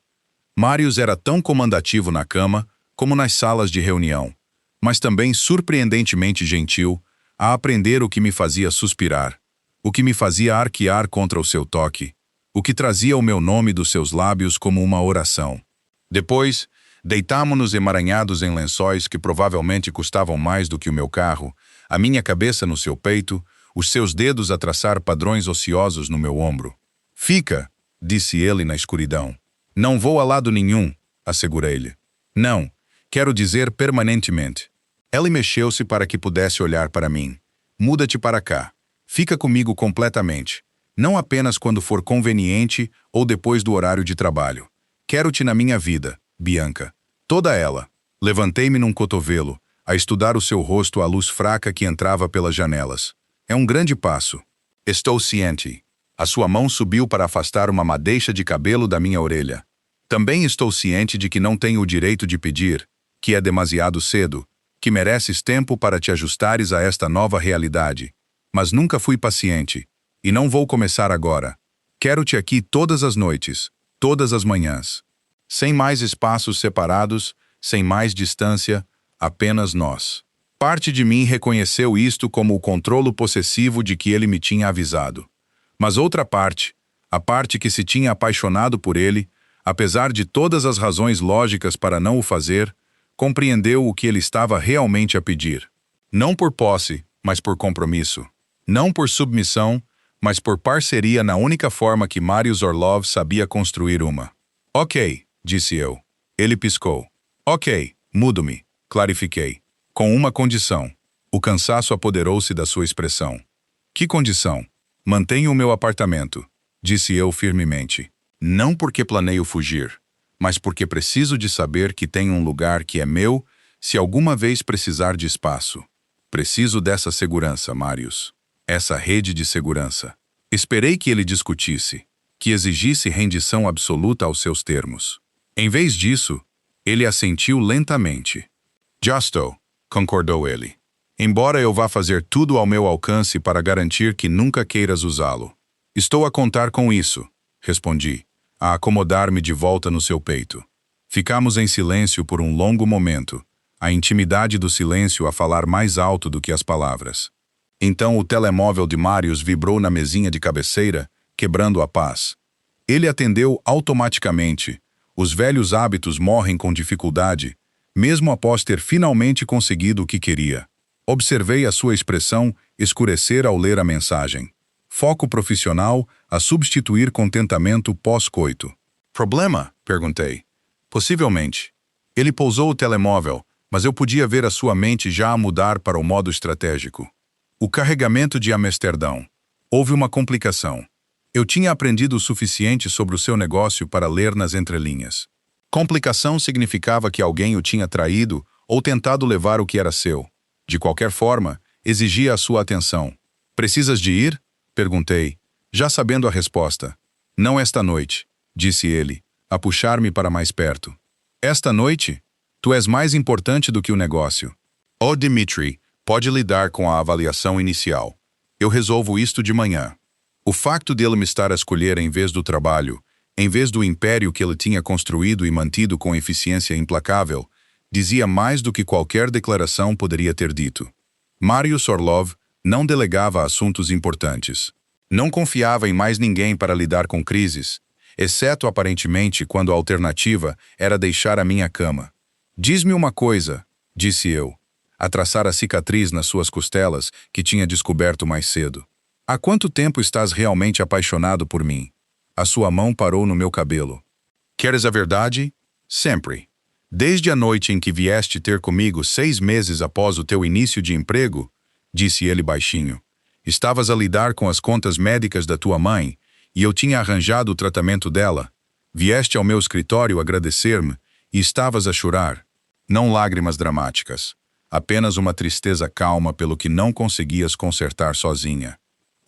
Marius era tão comandativo na cama como nas salas de reunião, mas também surpreendentemente gentil a aprender o que me fazia suspirar, o que me fazia arquear contra o seu toque, o que trazia o meu nome dos seus lábios como uma oração. Depois, deitámo-nos emaranhados em lençóis que provavelmente custavam mais do que o meu carro, a minha cabeça no seu peito, os seus dedos a traçar padrões ociosos no meu ombro. Fica, disse ele na escuridão. Não vou a lado nenhum, assegurei-lhe. Não, quero dizer permanentemente. Ela mexeu-se para que pudesse olhar para mim. Muda-te para cá. Fica comigo completamente. Não apenas quando for conveniente ou depois do horário de trabalho. Quero-te na minha vida, Bianca. Toda ela. Levantei-me num cotovelo, a estudar o seu rosto à luz fraca que entrava pelas janelas. É um grande passo. Estou ciente. A sua mão subiu para afastar uma madeixa de cabelo da minha orelha. Também estou ciente de que não tenho o direito de pedir, que é demasiado cedo, que mereces tempo para te ajustares a esta nova realidade. Mas nunca fui paciente, e não vou começar agora. Quero-te aqui todas as noites, todas as manhãs. Sem mais espaços separados, sem mais distância, apenas nós. Parte de mim reconheceu isto como o controlo possessivo de que ele me tinha avisado. Mas outra parte, a parte que se tinha apaixonado por ele, apesar de todas as razões lógicas para não o fazer, compreendeu o que ele estava realmente a pedir. Não por posse, mas por compromisso. Não por submissão, mas por parceria na única forma que Marius Orlov sabia construir uma. Ok, disse eu. Ele piscou. Ok, mudo-me, clarifiquei. Com uma condição. O cansaço apoderou-se da sua expressão. Que condição? Mantenho o meu apartamento, disse eu firmemente. Não porque planeio fugir, mas porque preciso de saber que tenho um lugar que é meu se alguma vez precisar de espaço. Preciso dessa segurança, Marius. Essa rede de segurança. Esperei que ele discutisse, que exigisse rendição absoluta aos seus termos. Em vez disso, ele assentiu lentamente. Justo, concordou ele. Embora eu vá fazer tudo ao meu alcance para garantir que nunca queiras usá-lo. Estou a contar com isso, respondi, a acomodar-me de volta no seu peito. Ficamos em silêncio por um longo momento, a intimidade do silêncio a falar mais alto do que as palavras. Então o telemóvel de Marius vibrou na mesinha de cabeceira, quebrando a paz. Ele atendeu automaticamente. Os velhos hábitos morrem com dificuldade, mesmo após ter finalmente conseguido o que queria. Observei a sua expressão escurecer ao ler a mensagem. Foco profissional a substituir contentamento pós-coito. Problema? Perguntei. Possivelmente. Ele pousou o telemóvel, mas eu podia ver a sua mente já a mudar para o modo estratégico. O carregamento de Amsterdão. Houve uma complicação. Eu tinha aprendido o suficiente sobre o seu negócio para ler nas entrelinhas. Complicação significava que alguém o tinha traído ou tentado levar o que era seu. De qualquer forma, exigia a sua atenção. Precisas de ir? Perguntei, já sabendo a resposta. Não esta noite, disse ele, a puxar-me para mais perto. Esta noite? Tu és mais importante do que o negócio. Oh, Dmitri, pode lidar com a avaliação inicial. Eu resolvo isto de manhã. O facto de ele me estar a escolher em vez do trabalho, em vez do império que ele tinha construído e mantido com eficiência implacável, dizia mais do que qualquer declaração poderia ter dito. Marius Orlov não delegava assuntos importantes. Não confiava em mais ninguém para lidar com crises, exceto aparentemente quando a alternativa era deixar a minha cama. Diz-me uma coisa, disse eu, a traçar a cicatriz nas suas costelas que tinha descoberto mais cedo. Há quanto tempo estás realmente apaixonado por mim? A sua mão parou no meu cabelo. Queres a verdade? Sempre. Desde a noite em que vieste ter comigo 6 meses após o teu início de emprego, disse ele baixinho, estavas a lidar com as contas médicas da tua mãe e eu tinha arranjado o tratamento dela. Vieste ao meu escritório agradecer-me e estavas a chorar. Não lágrimas dramáticas. apenas uma tristeza calma pelo que não conseguias consertar sozinha.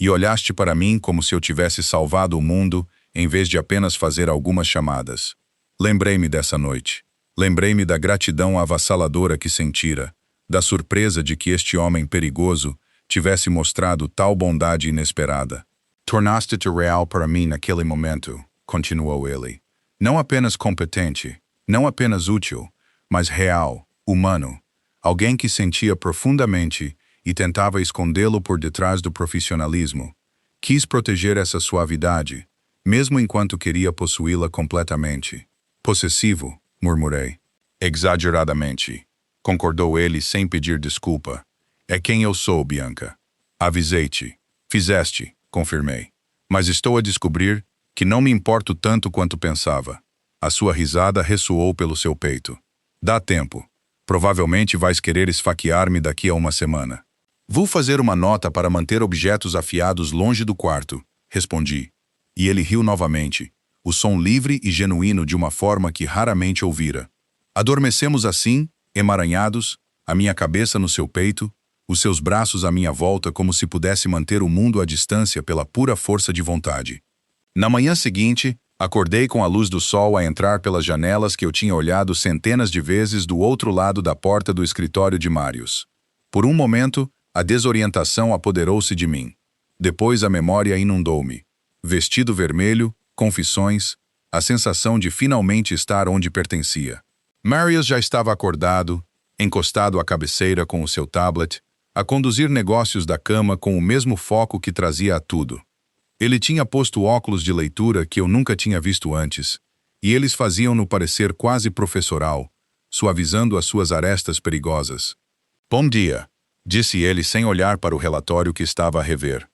E olhaste para mim como se eu tivesse salvado o mundo, em vez de apenas fazer algumas chamadas. Lembrei-me dessa noite. Lembrei-me da gratidão avassaladora que sentira, da surpresa de que este homem perigoso tivesse mostrado tal bondade inesperada. Tornaste-te real para mim naquele momento, continuou ele. Não apenas competente, não apenas útil, mas real, humano. Alguém que sentia profundamente e tentava escondê-lo por detrás do profissionalismo. Quis proteger essa suavidade, mesmo enquanto queria possuí-la completamente. Possessivo, murmurei. Exageradamente, concordou ele sem pedir desculpa. É quem eu sou, Bianca. Avisei-te. Fizeste, confirmei. Mas estou a descobrir que não me importo tanto quanto pensava. A sua risada ressoou pelo seu peito. Dá tempo. Provavelmente vais querer esfaquear-me daqui a uma semana. Vou fazer uma nota para manter objetos afiados longe do quarto, respondi. E ele riu novamente, o som livre e genuíno de uma forma que raramente ouvira. Adormecemos assim, emaranhados, a minha cabeça no seu peito, os seus braços à minha volta como se pudesse manter o mundo à distância pela pura força de vontade. Na manhã seguinte, acordei com a luz do sol a entrar pelas janelas que eu tinha olhado centenas de vezes do outro lado da porta do escritório de Marius. Por um momento, a desorientação apoderou-se de mim. Depois a memória inundou-me. Vestido vermelho, confissões, a sensação de finalmente estar onde pertencia. Marius já estava acordado, encostado à cabeceira com o seu tablet, a conduzir negócios da cama com o mesmo foco que trazia a tudo. Ele tinha posto óculos de leitura que eu nunca tinha visto antes, e eles faziam-no parecer quase professoral, suavizando as suas arestas perigosas. Bom dia, disse ele sem olhar para o relatório que estava a rever.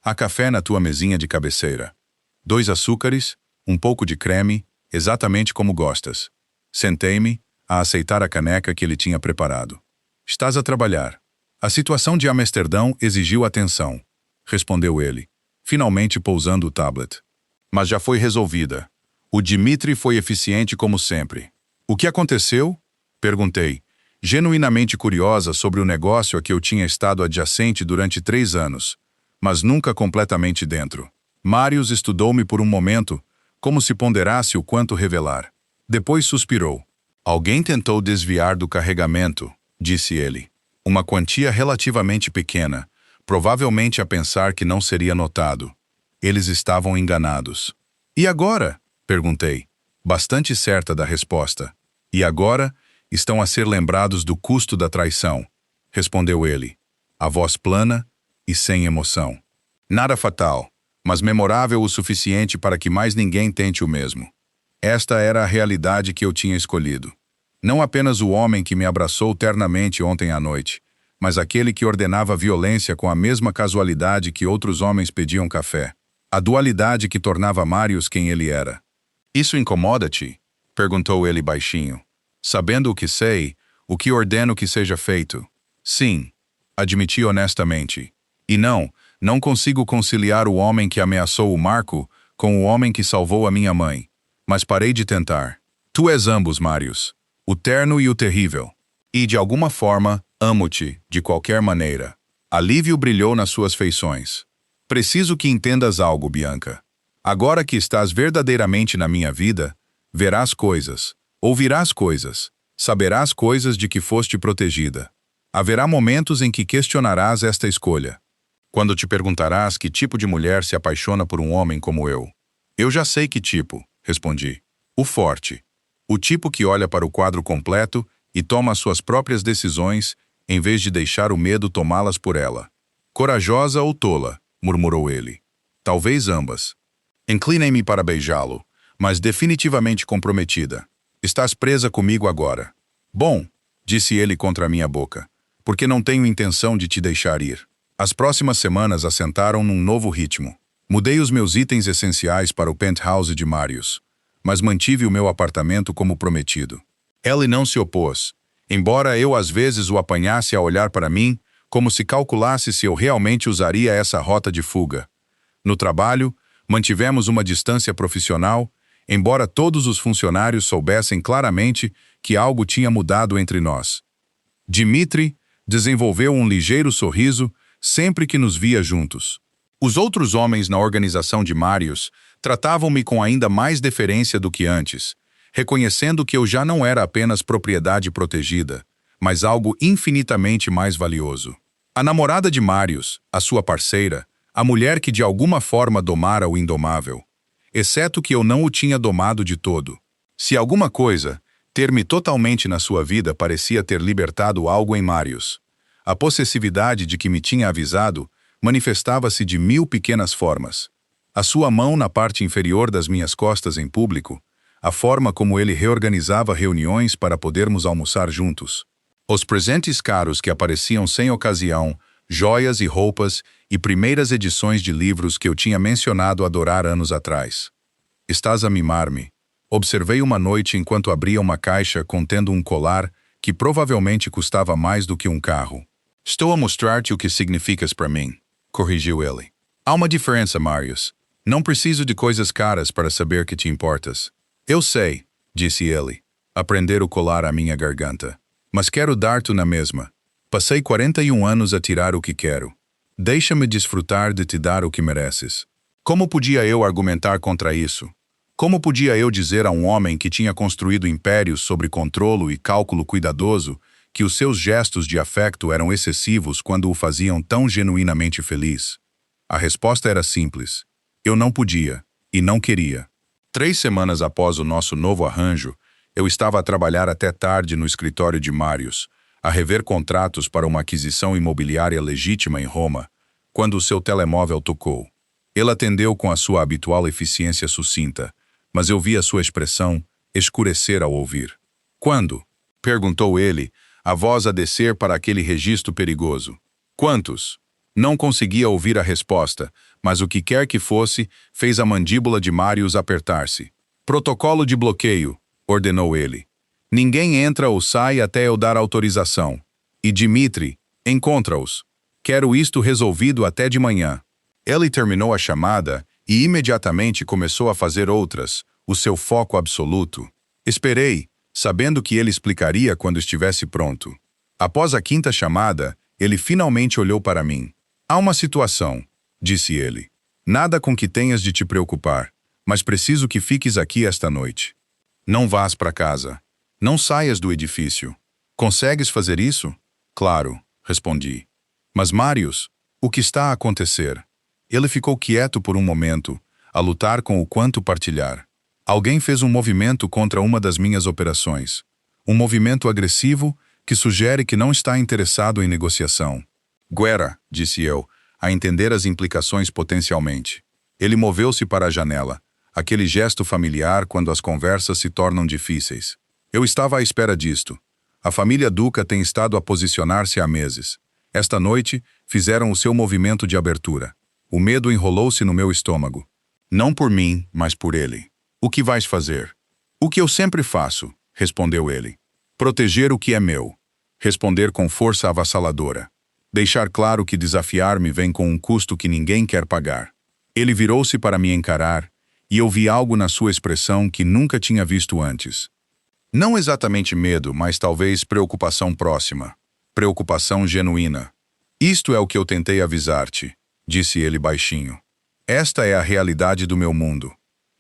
Há café na tua mesinha de cabeceira. 2 açúcares, um pouco de creme, exatamente como gostas. Sentei-me, a aceitar a caneca que ele tinha preparado. Estás a trabalhar. A situação de Amsterdão exigiu atenção, respondeu ele, finalmente pousando o tablet. Mas já foi resolvida. O Dimitri foi eficiente como sempre. O que aconteceu? Perguntei, genuinamente curiosa sobre o negócio a que eu tinha estado adjacente durante 3 anos, mas nunca completamente dentro. Marius estudou-me por um momento, como se ponderasse o quanto revelar. Depois suspirou. Alguém tentou desviar do carregamento, disse ele. Uma quantia relativamente pequena, provavelmente a pensar que não seria notado. Eles estavam enganados. E agora? Perguntei, bastante certa da resposta. E agora estão a ser lembrados do custo da traição, respondeu ele, a voz plana e sem emoção. Nada fatal, mas memorável o suficiente para que mais ninguém tente o mesmo. Esta era a realidade que eu tinha escolhido. Não apenas o homem que me abraçou ternamente ontem à noite, mas aquele que ordenava violência com a mesma casualidade que outros homens pediam café. A dualidade que tornava Marius quem ele era. Isso incomoda-te? Perguntou ele baixinho. Sabendo o que sei, o que ordeno que seja feito? Sim, admiti honestamente. E não consigo conciliar o homem que ameaçou o Marco com o homem que salvou a minha mãe. Mas parei de tentar. Tu és ambos, Marius. O terno e o terrível. E, de alguma forma, amo-te, de qualquer maneira. Alívio brilhou nas suas feições. Preciso que entendas algo, Bianca. Agora que estás verdadeiramente na minha vida, verás coisas, ouvirás coisas, saberás coisas de que foste protegida. Haverá momentos em que questionarás esta escolha. Quando te perguntarás que tipo de mulher se apaixona por um homem como eu. Eu já sei que tipo, respondi. O forte. O tipo que olha para o quadro completo e toma as suas próprias decisões, em vez de deixar o medo tomá-las por ela. Corajosa ou tola, murmurou ele. Talvez ambas. Inclinei-me para beijá-lo, mas definitivamente comprometida. Estás presa comigo agora. Bom, disse ele contra a minha boca, porque não tenho intenção de te deixar ir. As próximas semanas assentaram num novo ritmo. Mudei os meus itens essenciais para o penthouse de Marius, mas mantive o meu apartamento como prometido. Ele não se opôs, embora eu às vezes o apanhasse a olhar para mim, como se calculasse se eu realmente usaria essa rota de fuga. No trabalho, mantivemos uma distância profissional, embora todos os funcionários soubessem claramente que algo tinha mudado entre nós. Dimitri, Desenvolveu um ligeiro sorriso sempre que nos via juntos. Os outros homens na organização de Marius tratavam-me com ainda mais deferência do que antes, reconhecendo que eu já não era apenas propriedade protegida, mas algo infinitamente mais valioso. A namorada de Marius, a sua parceira, a mulher que de alguma forma domara o indomável, exceto que eu não o tinha domado de todo. Se alguma coisa, ter-me totalmente na sua vida parecia ter libertado algo em Marius. A possessividade de que me tinha avisado manifestava-se de 1000 pequenas formas. A sua mão na parte inferior das minhas costas em público, a forma como ele reorganizava reuniões para podermos almoçar juntos. Os presentes caros que apareciam sem ocasião, joias e roupas e primeiras edições de livros que eu tinha mencionado adorar anos atrás. Estás a mimar-me. Observei uma noite enquanto abria uma caixa contendo um colar que provavelmente custava mais do que um carro. Estou a mostrar-te o que significas para mim, corrigiu ele. Há uma diferença, Marius. Não preciso de coisas caras para saber que te importas. Eu sei, disse ele, a prender o colar à minha garganta. Mas quero dar-te na mesma. Passei 41 anos a tirar o que quero. Deixa-me desfrutar de te dar o que mereces. Como podia eu argumentar contra isso? Como podia eu dizer a um homem que tinha construído impérios sobre controlo e cálculo cuidadoso que os seus gestos de afeto eram excessivos quando o faziam tão genuinamente feliz? A resposta era simples. Eu não podia, e não queria. 3 semanas após o nosso novo arranjo, eu estava a trabalhar até tarde no escritório de Marius, a rever contratos para uma aquisição imobiliária legítima em Roma, quando o seu telemóvel tocou. Ele atendeu com a sua habitual eficiência sucinta, mas eu vi a sua expressão escurecer ao ouvir. Quando? Perguntou ele, a voz a descer para aquele registro perigoso. Quantos? Não conseguia ouvir a resposta, mas o que quer que fosse, fez a mandíbula de Marius apertar-se. Protocolo de bloqueio, ordenou ele. Ninguém entra ou sai até eu dar autorização. E Dimitri, encontra-os. Quero isto resolvido até de manhã. Ele terminou a chamada e imediatamente começou a fazer outras, o seu foco absoluto. Esperei, sabendo que ele explicaria quando estivesse pronto. Após a 5ª chamada, ele finalmente olhou para mim. Há uma situação, disse ele. Nada com que tenhas de te preocupar, mas preciso que fiques aqui esta noite. Não vás para casa. Não saias do edifício. Consegues fazer isso? Claro, respondi. Mas Marius, o que está a acontecer? Ele ficou quieto por um momento, a lutar com o quanto partilhar. Alguém fez um movimento contra uma das minhas operações. Um movimento agressivo que sugere que não está interessado em negociação. Guerra, disse eu, a entender as implicações potencialmente. Ele moveu-se para a janela, aquele gesto familiar quando as conversas se tornam difíceis. Eu estava à espera disto. A família Duca tem estado a posicionar-se há meses. Esta noite, fizeram o seu movimento de abertura. O medo enrolou-se no meu estômago. Não por mim, mas por ele. O que vais fazer? O que eu sempre faço, respondeu ele. Proteger o que é meu. Responder com força avassaladora. Deixar claro que desafiar-me vem com um custo que ninguém quer pagar. Ele virou-se para me encarar, e eu vi algo na sua expressão que nunca tinha visto antes. Não exatamente medo, mas talvez preocupação próxima. Preocupação genuína. Isto é o que eu tentei avisar-te, disse ele baixinho. Esta é a realidade do meu mundo.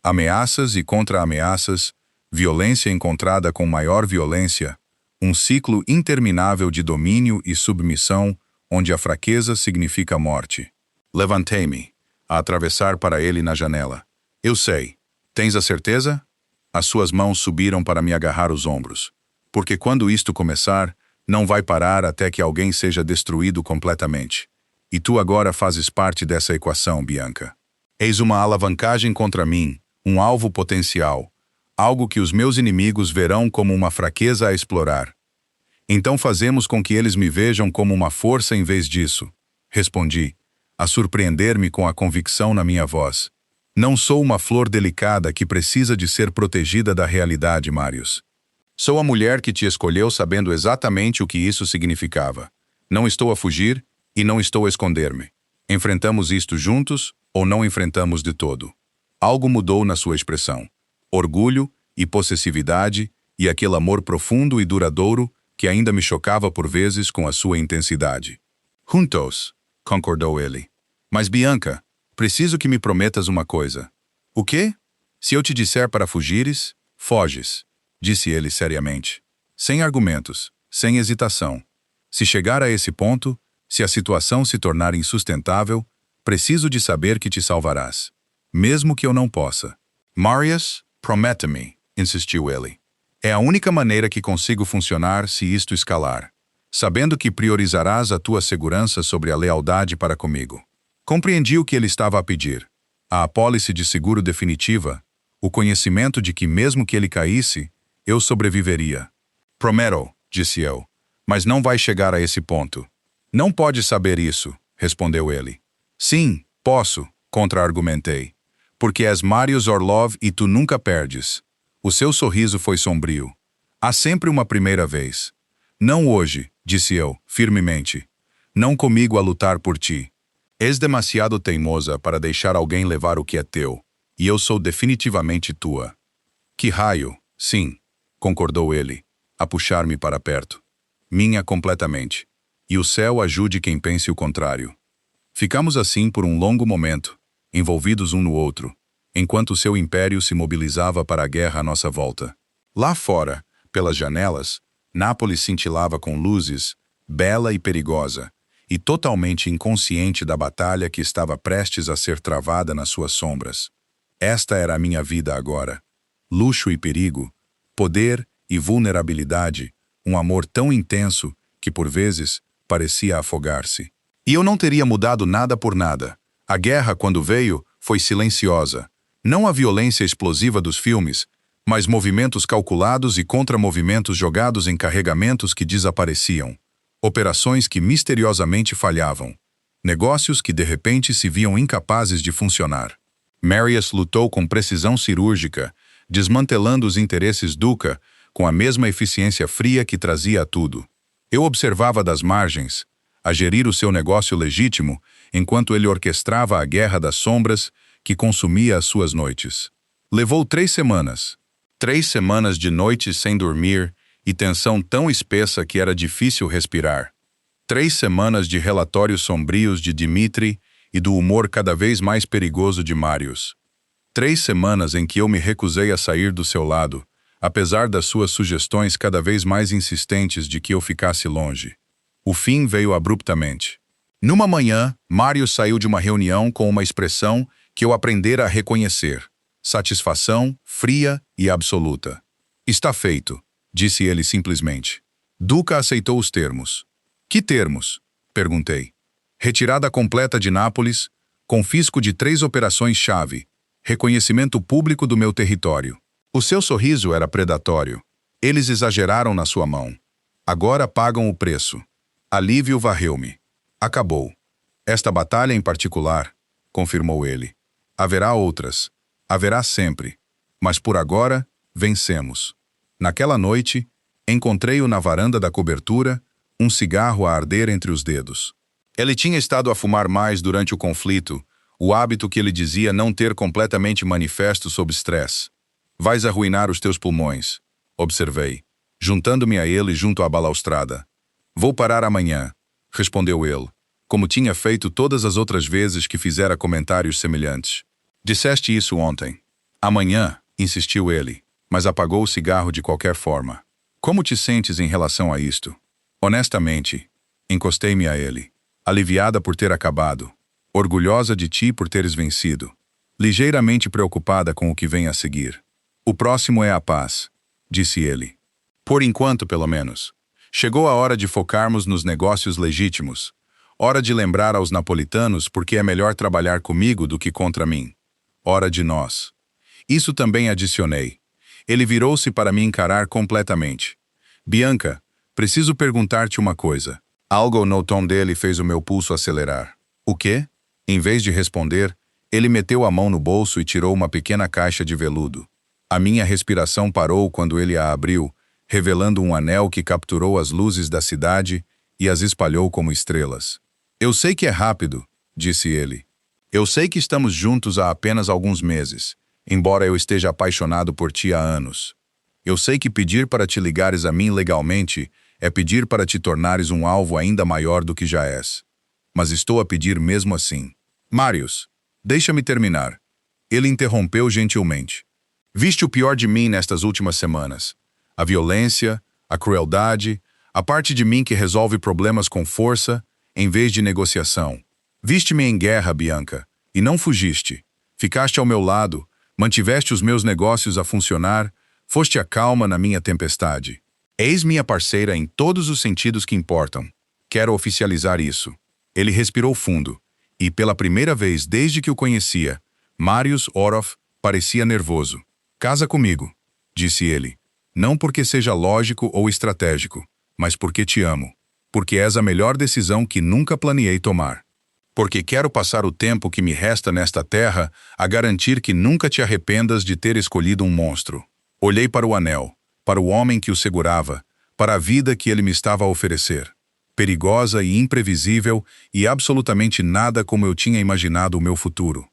Ameaças e contra-ameaças, violência encontrada com maior violência, um ciclo interminável de domínio e submissão, onde a fraqueza significa morte. Levantei-me, a atravessar para ele na janela. Eu sei. Tens a certeza? As suas mãos subiram para me agarrar os ombros. Porque quando isto começar, não vai parar até que alguém seja destruído completamente. E tu agora fazes parte dessa equação, Bianca. Eis uma alavancagem contra mim, um alvo potencial, algo que os meus inimigos verão como uma fraqueza a explorar. Então fazemos com que eles me vejam como uma força em vez disso, respondi, a surpreender-me com a convicção na minha voz. Não sou uma flor delicada que precisa de ser protegida da realidade, Marius. Sou a mulher que te escolheu sabendo exatamente o que isso significava. Não estou a fugir e não estou a esconder-me. Enfrentamos isto juntos ou não enfrentamos de todo. Algo mudou na sua expressão. Orgulho e possessividade e aquele amor profundo e duradouro que ainda me chocava por vezes com a sua intensidade. Juntos, concordou ele. Mas Bianca, preciso que me prometas uma coisa. O quê? Se eu te disser para fugires, foges, disse ele seriamente. Sem argumentos, sem hesitação. Se chegar a esse ponto, se a situação se tornar insustentável, preciso de saber que te salvarás. Mesmo que eu não possa. Marius, promete-me, insistiu ele. É a única maneira que consigo funcionar se isto escalar, sabendo que priorizarás a tua segurança sobre a lealdade para comigo. Compreendi o que ele estava a pedir. A apólice de seguro definitiva, o conhecimento de que mesmo que ele caísse, eu sobreviveria. Prometo, disse eu, mas não vai chegar a esse ponto. Não pode saber isso, respondeu ele. Sim, posso, contra-argumentei. Porque és Marius Orlov e tu nunca perdes. O seu sorriso foi sombrio. Há sempre uma primeira vez. Não hoje, disse eu, firmemente. Não comigo a lutar por ti. És demasiado teimosa para deixar alguém levar o que é teu, e eu sou definitivamente tua. Que raio, sim, concordou ele, a puxar-me para perto. Minha completamente. E o céu ajude quem pense o contrário. Ficamos assim por um longo momento, envolvidos um no outro, enquanto seu império se mobilizava para a guerra à nossa volta. Lá fora, pelas janelas, Nápoles cintilava com luzes, bela e perigosa, e totalmente inconsciente da batalha que estava prestes a ser travada nas suas sombras. Esta era a minha vida agora. Luxo e perigo, poder e vulnerabilidade, um amor tão intenso que, por vezes, parecia afogar-se. E eu não teria mudado nada por nada. A guerra, quando veio, foi silenciosa. Não a violência explosiva dos filmes, mas movimentos calculados e contramovimentos jogados em carregamentos que desapareciam. Operações que misteriosamente falhavam. Negócios que de repente se viam incapazes de funcionar. Marius lutou com precisão cirúrgica, desmantelando os interesses Duca com a mesma eficiência fria que trazia a tudo. Eu observava das margens, a gerir o seu negócio legítimo, enquanto ele orquestrava a guerra das sombras que consumia as suas noites. Levou 3 semanas. 3 semanas de noites sem dormir e tensão tão espessa que era difícil respirar. 3 semanas de relatórios sombrios de Dmitri e do humor cada vez mais perigoso de Marius. 3 semanas em que eu me recusei a sair do seu lado, apesar das suas sugestões cada vez mais insistentes de que eu ficasse longe. O fim veio abruptamente. Numa manhã, Marius saiu de uma reunião com uma expressão que eu aprendera a reconhecer. Satisfação, fria e absoluta. Está feito, disse ele simplesmente. Duca aceitou os termos. Que termos? Perguntei. Retirada completa de Nápoles, confisco de 3 operações-chave, reconhecimento público do meu território. O seu sorriso era predatório. Eles exageraram na sua mão. Agora pagam o preço. Alívio varreu-me. Acabou. Esta batalha em particular, confirmou ele. Haverá outras. Haverá sempre. Mas por agora, vencemos. Naquela noite, encontrei-o na varanda da cobertura, um cigarro a arder entre os dedos. Ele tinha estado a fumar mais durante o conflito, o hábito que ele dizia não ter completamente manifesto sob estresse. Vais arruinar os teus pulmões, observei, juntando-me a ele junto à balaustrada. Vou parar amanhã, respondeu ele, como tinha feito todas as outras vezes que fizera comentários semelhantes. Disseste isso ontem. Amanhã, insistiu ele, mas apagou o cigarro de qualquer forma. Como te sentes em relação a isto? Honestamente, encostei-me a ele, aliviada por ter acabado, orgulhosa de ti por teres vencido, ligeiramente preocupada com o que vem a seguir. O próximo é a paz, disse ele. Por enquanto, pelo menos. Chegou a hora de focarmos nos negócios legítimos. Hora de lembrar aos napolitanos por que é melhor trabalhar comigo do que contra mim. Hora de nós. Isso também adicionei. Ele virou-se para me encarar completamente. Bianca, preciso perguntar-te uma coisa. Algo no tom dele fez o meu pulso acelerar. O quê? Em vez de responder, ele meteu a mão no bolso e tirou uma pequena caixa de veludo. A minha respiração parou quando ele a abriu, revelando um anel que capturou as luzes da cidade e as espalhou como estrelas. Eu sei que é rápido, disse ele. Eu sei que estamos juntos há apenas alguns meses, embora eu esteja apaixonado por ti há anos. Eu sei que pedir para te ligares a mim legalmente é pedir para te tornares um alvo ainda maior do que já és. Mas estou a pedir mesmo assim. Marius, deixa-me terminar. Ele interrompeu gentilmente. Viste o pior de mim nestas últimas semanas. A violência, a crueldade, a parte de mim que resolve problemas com força, em vez de negociação. Viste-me em guerra, Bianca, e não fugiste. Ficaste ao meu lado, mantiveste os meus negócios a funcionar, foste a calma na minha tempestade. Eis minha parceira em todos os sentidos que importam. Quero oficializar isso. Ele respirou fundo, e pela primeira vez desde que o conhecia, Marius Orloff parecia nervoso. Casa comigo, disse ele. Não porque seja lógico ou estratégico, mas porque te amo. Porque és a melhor decisão que nunca planeei tomar. Porque quero passar o tempo que me resta nesta terra a garantir que nunca te arrependas de ter escolhido um monstro. Olhei para o anel, para o homem que o segurava, para a vida que ele me estava a oferecer. Perigosa e imprevisível e absolutamente nada como eu tinha imaginado o meu futuro.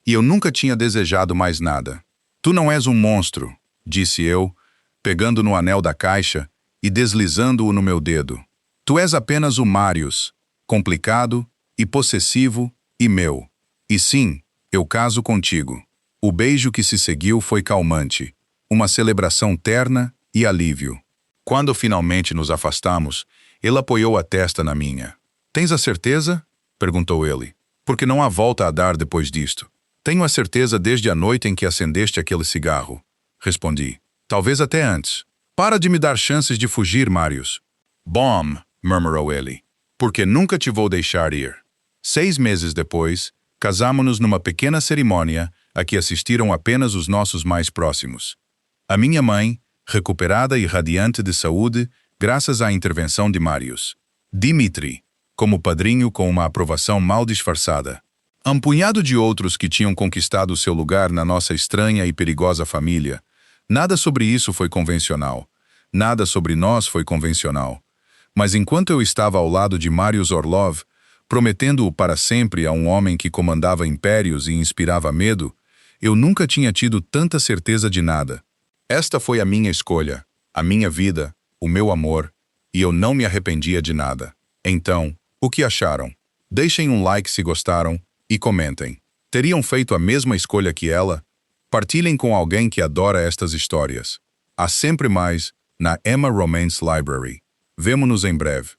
E eu nunca tinha desejado mais nada. Tu não és um monstro, disse eu, pegando no anel da caixa e deslizando-o no meu dedo. Tu és apenas o Marius, complicado e possessivo e meu. E sim, eu caso contigo. O beijo que se seguiu foi calmante, uma celebração terna e alívio. Quando finalmente nos afastamos, ele apoiou a testa na minha. Tens a certeza? Perguntou ele. Porque não há volta a dar depois disto. Tenho a certeza desde a noite em que acendeste aquele cigarro. Respondi. Talvez até antes. Para de me dar chances de fugir, Marius. Bom, murmurou ele. Porque nunca te vou deixar ir. 6 meses depois, casámo-nos numa pequena cerimônia a que assistiram apenas os nossos mais próximos. A minha mãe, recuperada e radiante de saúde, graças à intervenção de Marius. Dimitri, como padrinho com uma aprovação mal disfarçada. Um punhado de outros que tinham conquistado seu lugar na nossa estranha e perigosa família. Nada sobre isso foi convencional. Nada sobre nós foi convencional. Mas enquanto eu estava ao lado de Marius Orlov, prometendo-o para sempre a um homem que comandava impérios e inspirava medo, eu nunca tinha tido tanta certeza de nada. Esta foi a minha escolha, a minha vida, o meu amor, e eu não me arrependia de nada. Então, o que acharam? Deixem um like se gostaram e comentem. Teriam feito a mesma escolha que ela? Partilhem com alguém que adora estas histórias. Há sempre mais na Emma Romance Library. Vemo-nos em breve.